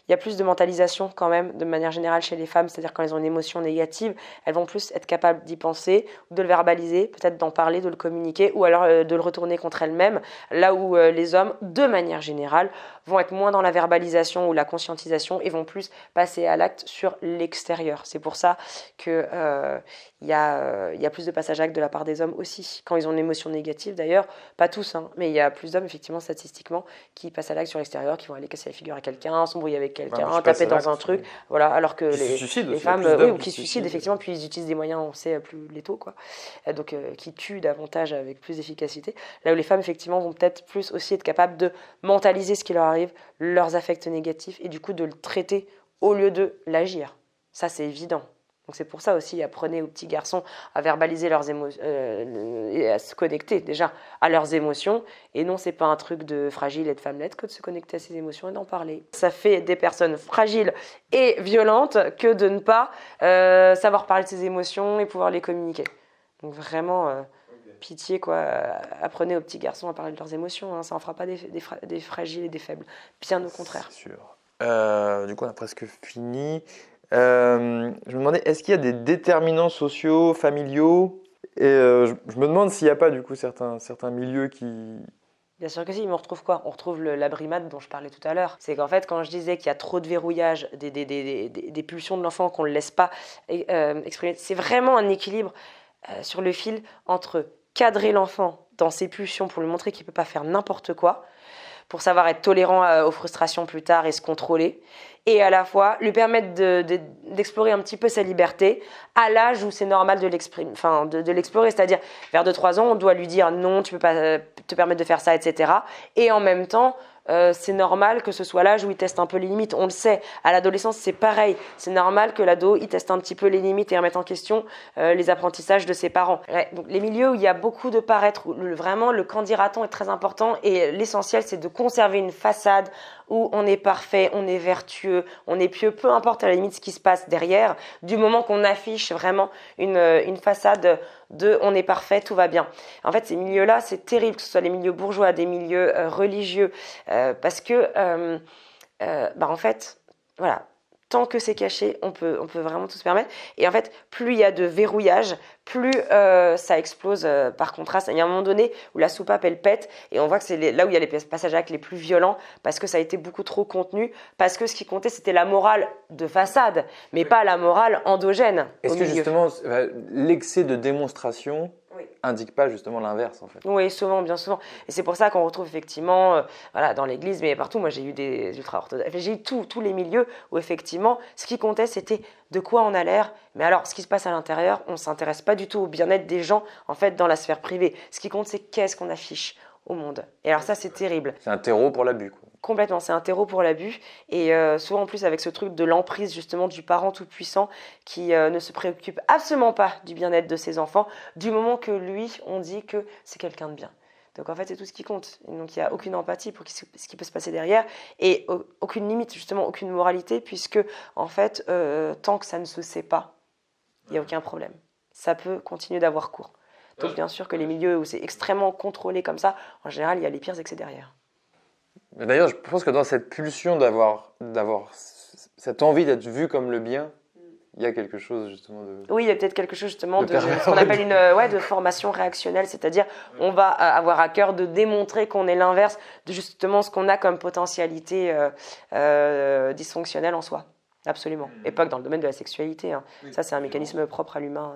il y a plus de mentalisation quand même, de manière générale chez les femmes. C'est-à-dire quand elles ont une émotion négative, elles vont plus être capables d'y penser, de le verbaliser, peut-être d'en parler, de le communiquer, ou alors de le retourner contre elles-mêmes. Là où les hommes, de manière générale, vont être moins dans la verbalisation ou la conscientisation et vont plus passer à l'acte sur l'extérieur. C'est pour ça qu'il y a plus de passage à l'acte de la part des hommes aussi. Quand ils ont une émotion négative d'ailleurs, pas tous, hein, mais il y a plus d'hommes effectivement statistiquement qui passent à l'acte sur l'extérieur, qui vont aller casser la figure à quelqu'un, s'embrouiller avec quelqu'un, taper dans un truc, voilà, alors que les femmes, ou qui se suicident effectivement, puis ils utilisent des moyens, on sait, plus létaux, quoi. Donc qui tuent davantage avec plus d'efficacité. Là où les femmes effectivement vont peut-être plus aussi être capables de mentaliser ce qui leur arrive, leurs affects négatifs, et du coup de le traiter au lieu de l'agir. Ça c'est évident. Donc c'est pour ça aussi, apprenez aux petits garçons à verbaliser leurs émotions et à se connecter déjà à leurs émotions. Et non, c'est pas un truc de fragile et de femmelette que de se connecter à ses émotions et d'en parler. Ça fait des personnes fragiles et violentes que de ne pas savoir parler de ses émotions et pouvoir les communiquer. Donc vraiment, pitié quoi. Apprenez aux petits garçons à parler de leurs émotions. Hein. Ça en fera pas des fragiles et des faibles. Bien au contraire. C'est sûr. Du coup, on a presque fini. Je me demandais, est-ce qu'il y a des déterminants sociaux, familiaux? Et je me demande s'il n'y a pas du coup certains milieux qui... Bien sûr que si, mais on retrouve quoi? On retrouve la brimade dont je parlais tout à l'heure. C'est qu'en fait, quand je disais qu'il y a trop de verrouillage des pulsions de l'enfant, qu'on ne le laisse pas exprimer, c'est vraiment un équilibre sur le fil entre cadrer l'enfant dans ses pulsions pour lui montrer qu'il ne peut pas faire n'importe quoi, pour savoir être tolérant aux frustrations plus tard et se contrôler, et à la fois lui permettre d'explorer un petit peu sa liberté à l'âge où c'est normal de l'exprimer, enfin de l'explorer, c'est-à-dire vers 2-3 ans, on doit lui dire non, tu peux pas te permettre de faire ça, etc. Et en même temps, c'est normal que ce soit l'âge où il teste un peu les limites. On le sait, à l'adolescence, c'est pareil. C'est normal que l'ado, il teste un petit peu les limites et remette en question les apprentissages de ses parents. Ouais, donc les milieux où il y a beaucoup de paraître, où vraiment le qu'en dira-t-on est très important, et l'essentiel, c'est de conserver une façade où on est parfait, on est vertueux, on est pieux, peu importe à la limite ce qui se passe derrière, du moment qu'on affiche vraiment une façade de on est parfait, tout va bien. En fait, ces milieux-là, c'est terrible, que ce soit les milieux bourgeois, des milieux religieux, parce que, en fait, voilà, tant que c'est caché, on peut vraiment tout se permettre. Et en fait, plus il y a de verrouillage, plus ça explose par contraste. Il y a un moment donné où la soupape, elle pète, et on voit que c'est là où il y a les passages à l'acte les plus violents, parce que ça a été beaucoup trop contenu, parce que ce qui comptait, c'était la morale de façade, mais pas la morale endogène. Est-ce que justement, l'excès de démonstration indique pas justement l'inverse en fait? Oui, souvent, bien souvent. Et c'est pour ça qu'on retrouve effectivement, dans l'église, mais partout, moi j'ai eu des ultra-orthodoxes, j'ai eu tous les milieux où effectivement, ce qui comptait, c'était de quoi on a l'air. Mais alors, ce qui se passe à l'intérieur, on ne s'intéresse pas du tout au bien-être des gens, en fait, dans la sphère privée. Ce qui compte, c'est qu'est-ce qu'on affiche au monde. Et alors ça, c'est terrible. C'est un terreau pour l'abus, quoi. Complètement, c'est un terreau pour l'abus, et souvent en plus avec ce truc de l'emprise justement du parent tout-puissant qui ne se préoccupe absolument pas du bien-être de ses enfants, du moment que lui, on dit que c'est quelqu'un de bien. Donc en fait, c'est tout ce qui compte. Et donc il n'y a aucune empathie pour ce qui peut se passer derrière, et aucune limite, justement, aucune moralité, puisque en fait, tant que ça ne se sait pas, il n'y a aucun problème. Ça peut continuer d'avoir cours. Donc bien sûr que les milieux où c'est extrêmement contrôlé comme ça, en général, il y a les pires excès derrière. D'ailleurs, je pense que dans cette pulsion d'avoir cette envie d'être vu comme le bien, il y a quelque chose justement de... Oui, il y a peut-être quelque chose justement de ce qu'on appelle de formation réactionnelle, c'est-à-dire on va avoir à cœur de démontrer qu'on est l'inverse de justement ce qu'on a comme potentialité dysfonctionnelle en soi. Absolument. Et pas que dans le domaine de la sexualité. Hein. Oui. Ça, c'est un mécanisme propre à l'humain.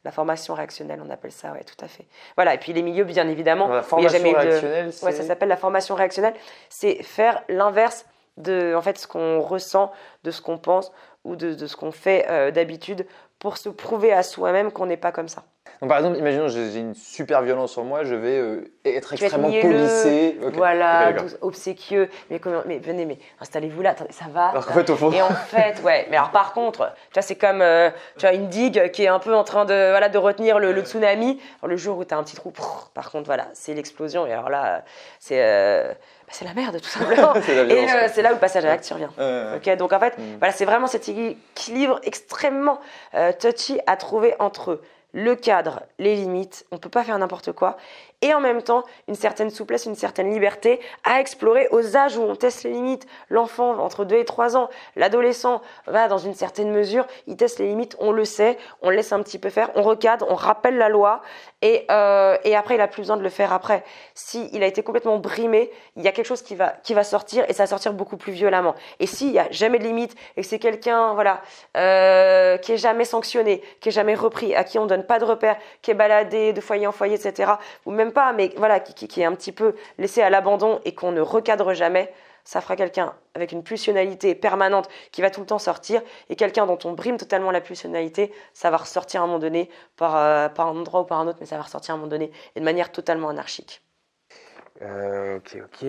La formation réactionnelle, on appelle ça, ouais, tout à fait. Voilà, et puis les milieux, bien évidemment. La formation réactionnelle, c'est... Ouais, ça s'appelle la formation réactionnelle. C'est faire l'inverse de en fait, ce qu'on ressent, de ce qu'on pense ou de ce qu'on fait d'habitude pour se prouver à soi-même qu'on n'est pas comme ça. Donc, par exemple, imaginons j'ai une super violence sur moi, je vais être extrêmement policé. Okay. Voilà, obséquieux. Mais venez, mais installez-vous là, attendez, ça va. Alors qu'en fait, au fond... Et en fait, ouais. Mais alors par contre, tu vois, c'est comme une digue qui est un peu en train de retenir le tsunami. Alors, le jour où tu as un petit trou, par contre, voilà, c'est l'explosion. Et alors là, c'est la merde, tout simplement. Et c'est là où le passage à l'acte survient. Okay, donc en fait, voilà, c'est vraiment cet équilibre extrêmement touchy à trouver entre le cadre, les limites, on ne peut pas faire n'importe quoi, et en même temps, une certaine souplesse, une certaine liberté à explorer aux âges où on teste les limites. L'enfant, entre 2 et 3 ans, l'adolescent, va dans une certaine mesure, il teste les limites, on le sait, on le laisse un petit peu faire, on recadre, on rappelle la loi, et après, il n'a plus besoin de le faire après. S'il a été complètement brimé, il y a quelque chose qui va sortir, et ça va sortir beaucoup plus violemment. Et s'il n'y a jamais de limite, et que c'est quelqu'un qui est jamais sanctionné, qui est jamais repris, à qui on donne pas de repères, qui est baladé de foyer en foyer, etc., ou même pas, mais voilà, qui est un petit peu laissé à l'abandon et qu'on ne recadre jamais, ça fera quelqu'un avec une pulsionnalité permanente qui va tout le temps sortir, et quelqu'un dont on brime totalement la pulsionnalité, ça va ressortir à un moment donné par un endroit ou par un autre, mais ça va ressortir à un moment donné et de manière totalement anarchique. Ok.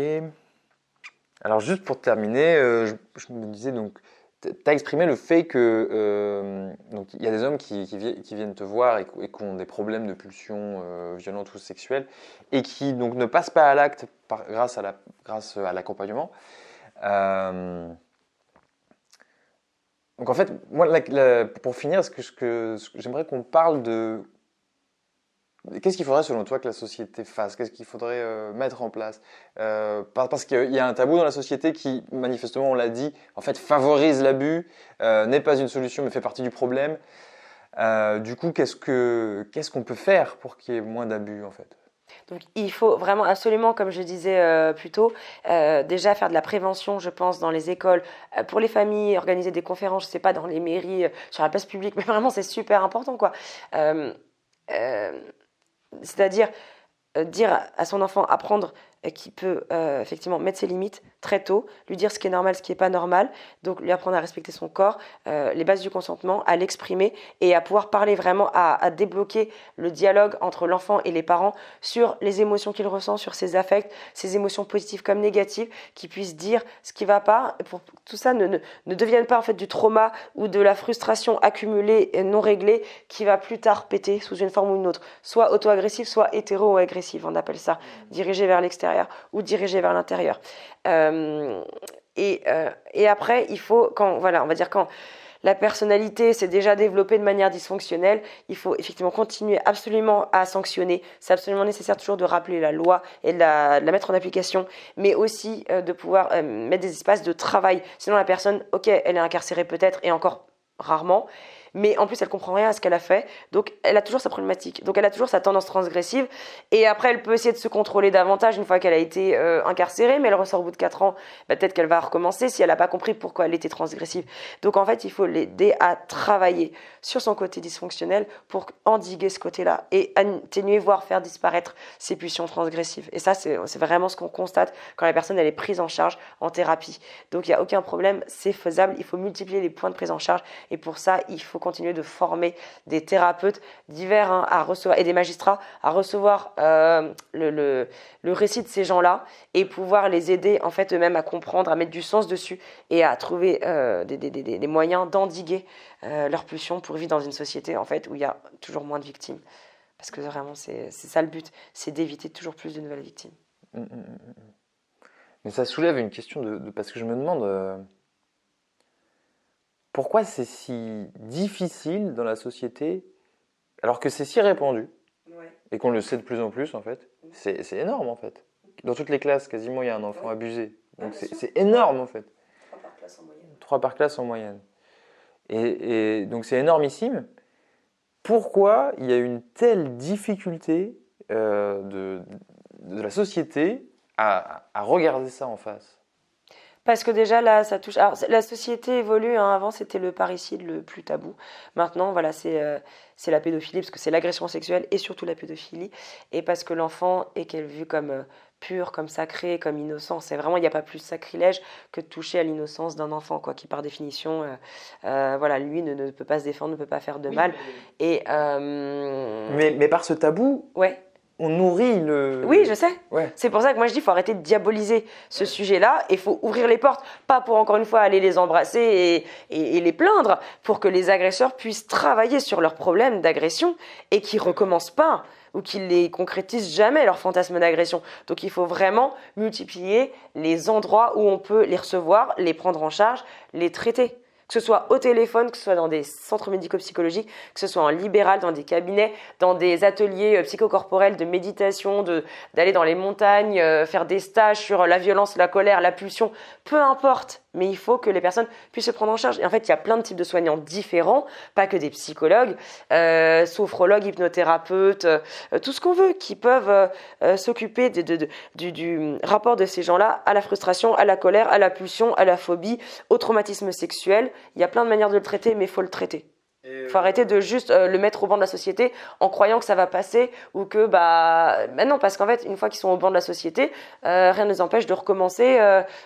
Alors juste pour terminer, je me disais donc, tu as exprimé le fait que donc il y a des hommes qui viennent te voir et qui ont des problèmes de pulsion violente ou sexuelle et qui donc ne passent pas à l'acte grâce à l'accompagnement. Donc en fait, moi, pour finir, ce que j'aimerais qu'on parle de... Qu'est-ce qu'il faudrait selon toi que la société fasse? Qu'est-ce qu'il faudrait mettre en place? Parce qu'il y a un tabou dans la société qui, manifestement, on l'a dit, en fait, favorise l'abus, n'est pas une solution mais fait partie du problème. Du coup, qu'est-ce qu'on peut faire pour qu'il y ait moins d'abus en fait? Donc il faut vraiment absolument, comme je disais plus tôt, déjà faire de la prévention, je pense, dans les écoles, pour les familles, organiser des conférences, je ne sais pas, dans les mairies, sur la place publique, mais vraiment c'est super important, quoi. C'est-à-dire dire à son enfant, apprendre qu'il peut effectivement mettre ses limites très tôt, lui dire ce qui est normal, ce qui n'est pas normal, donc lui apprendre à respecter son corps, les bases du consentement, à l'exprimer et à pouvoir parler vraiment, à débloquer le dialogue entre l'enfant et les parents sur les émotions qu'il ressent, sur ses affects, ses émotions positives comme négatives, qu'il puisse dire ce qui ne va pas, pour que tout ça ne devienne pas en fait du trauma ou de la frustration accumulée et non réglée qui va plus tard péter sous une forme ou une autre, soit auto-agressive, soit hétéro-agressive, on appelle ça, dirigée vers l'extérieur ou dirigée vers l'intérieur. Et après, il faut, quand la personnalité s'est déjà développée de manière dysfonctionnelle, il faut effectivement continuer absolument à sanctionner. C'est absolument nécessaire toujours de rappeler la loi et de la mettre en application, mais aussi de pouvoir mettre des espaces de travail. Sinon la personne, ok, elle est incarcérée peut-être, et encore rarement, mais en plus elle comprend rien à ce qu'elle a fait, donc elle a toujours sa problématique, donc elle a toujours sa tendance transgressive, et après elle peut essayer de se contrôler davantage une fois qu'elle a été incarcérée, mais elle ressort au bout de 4 ans, peut-être qu'elle va recommencer si elle n'a pas compris pourquoi elle était transgressive. Donc en fait il faut l'aider à travailler sur son côté dysfonctionnel pour endiguer ce côté-là et atténuer, voire faire disparaître ses pulsions transgressives. Et ça c'est vraiment ce qu'on constate quand la personne elle est prise en charge en thérapie. Donc il n'y a aucun problème, c'est faisable, il faut multiplier les points de prise en charge, et pour ça il faut continuer de former des thérapeutes divers à recevoir, et des magistrats à recevoir le récit de ces gens-là et pouvoir les aider en fait eux-mêmes à comprendre, à mettre du sens dessus et à trouver des moyens d'endiguer leur pulsion pour vivre dans une société en fait où il y a toujours moins de victimes. Parce que vraiment c'est ça le but, c'est d'éviter toujours plus de nouvelles victimes. Mais ça soulève une question parce que je me demande pourquoi c'est si difficile dans la société, alors que c'est si répandu, et qu'on le sait de plus en plus en fait. C'est énorme en fait. Dans toutes les classes, quasiment, il y a un enfant abusé. Donc c'est énorme en fait. 3 par classe en moyenne. 3 par classe en moyenne. Et donc c'est énormissime. Pourquoi il y a une telle difficulté de la société à regarder ça en face ? Parce que déjà là, ça touche. Alors la société évolue. Avant, c'était le parricide le plus tabou. Maintenant, voilà, c'est la pédophilie parce que c'est l'agression sexuelle et surtout la pédophilie. Et parce que l'enfant est vu comme pur, comme sacré, comme innocent. C'est vraiment, il n'y a pas plus sacrilège que de toucher à l'innocence d'un enfant, quoi, qui par définition, voilà, lui ne peut pas se défendre, ne peut pas faire de mal. Et mais par ce tabou. Ouais. On nourrit le... Oui, je sais. Ouais. C'est pour ça que moi je dis qu'il faut arrêter de diaboliser ce sujet-là et il faut ouvrir les portes, pas pour encore une fois aller les embrasser et les plaindre, pour que les agresseurs puissent travailler sur leurs problèmes d'agression et qu'ils ne recommencent pas ou qu'ils les concrétisent jamais, leurs fantasmes d'agression. Donc il faut vraiment multiplier les endroits où on peut les recevoir, les prendre en charge, les traiter. Que ce soit au téléphone, que ce soit dans des centres médico-psychologiques, que ce soit en libéral, dans des cabinets, dans des ateliers psychocorporels de méditation, d'aller dans les montagnes, faire des stages sur la violence, la colère, la pulsion, peu importe. Mais il faut que les personnes puissent se prendre en charge. Et en fait, il y a plein de types de soignants différents, pas que des psychologues, sophrologues, hypnothérapeutes, tout ce qu'on veut, qui peuvent s'occuper du rapport de ces gens-là à la frustration, à la colère, à la pulsion, à la phobie, au traumatisme sexuel. Il y a plein de manières de le traiter, mais il faut le traiter. Il faut arrêter de juste le mettre au banc de la société en croyant que ça va passer ou que non, parce qu'en fait une fois qu'ils sont au banc de la société, rien ne les empêche de recommencer,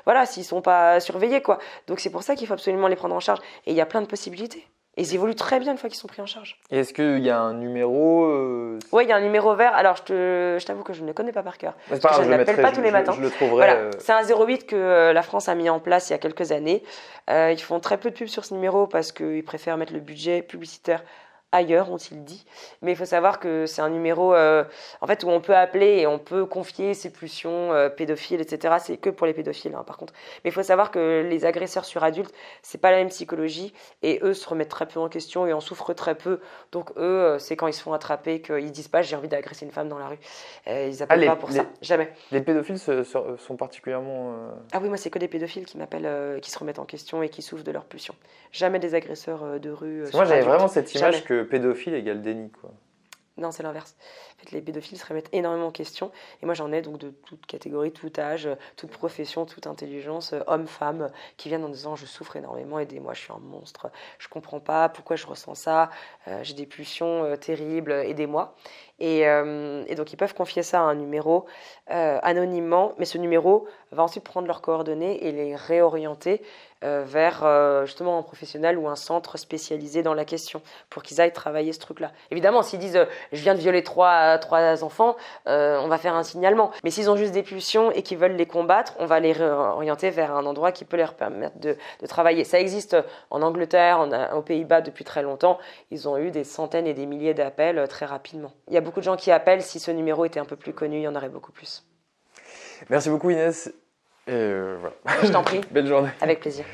voilà, s'ils sont pas surveillés quoi. Donc c'est pour ça qu'il faut absolument les prendre en charge et il y a plein de possibilités. Et ils évoluent très bien une fois qu'ils sont pris en charge. Et est-ce qu'il y a un numéro Oui, il y a un numéro vert. Alors, je t'avoue que je ne le connais pas par cœur. Parce que je ne l'appelle pas tous les matins. Je le trouverai. Voilà. C'est un 08 que la France a mis en place il y a quelques années. Ils font très peu de pubs sur ce numéro parce qu'ils préfèrent mettre le budget publicitaire ailleurs, ont-ils dit. Mais il faut savoir que c'est un numéro en fait, où on peut appeler et on peut confier ses pulsions pédophiles, etc. C'est que pour les pédophiles, par contre. Mais il faut savoir que les agresseurs sur adultes, c'est pas la même psychologie et eux se remettent très peu en question et en souffrent très peu. Donc eux, c'est quand ils se font attraper qu'ils disent pas j'ai envie d'agresser une femme dans la rue. Ils appellent pas pour ça, jamais. Les pédophiles sont particulièrement... Ah oui, moi c'est que des pédophiles qui m'appellent, qui se remettent en question et qui souffrent de leur pulsion. Jamais des agresseurs de rue. Moi j'avais vraiment cette image que pédophile égale déni, quoi. Non, c'est l'inverse. En fait, les pédophiles se remettent énormément en question. Et moi, j'en ai donc de toute catégorie, tout âge, toute profession, toute intelligence, hommes, femmes, qui viennent en disant « je souffre énormément, aidez-moi, je suis un monstre, je comprends pas pourquoi je ressens ça, j'ai des pulsions terribles, aidez-moi ». Et donc, ils peuvent confier ça à un numéro anonymement, mais ce numéro va ensuite prendre leurs coordonnées et les réorienter vers justement un professionnel ou un centre spécialisé dans la question pour qu'ils aillent travailler ce truc-là. Évidemment, s'ils disent je viens de violer trois enfants, on va faire un signalement. Mais s'ils ont juste des pulsions et qu'ils veulent les combattre, on va les réorienter vers un endroit qui peut leur permettre de travailler. Ça existe en Angleterre, aux Pays-Bas depuis très longtemps. Ils ont eu des centaines et des milliers d'appels très rapidement. Il y a beaucoup de gens qui appellent. Si ce numéro était un peu plus connu, il y en aurait beaucoup plus. Merci beaucoup Inès. Et voilà. Je t'en prie. Belle journée. Avec plaisir.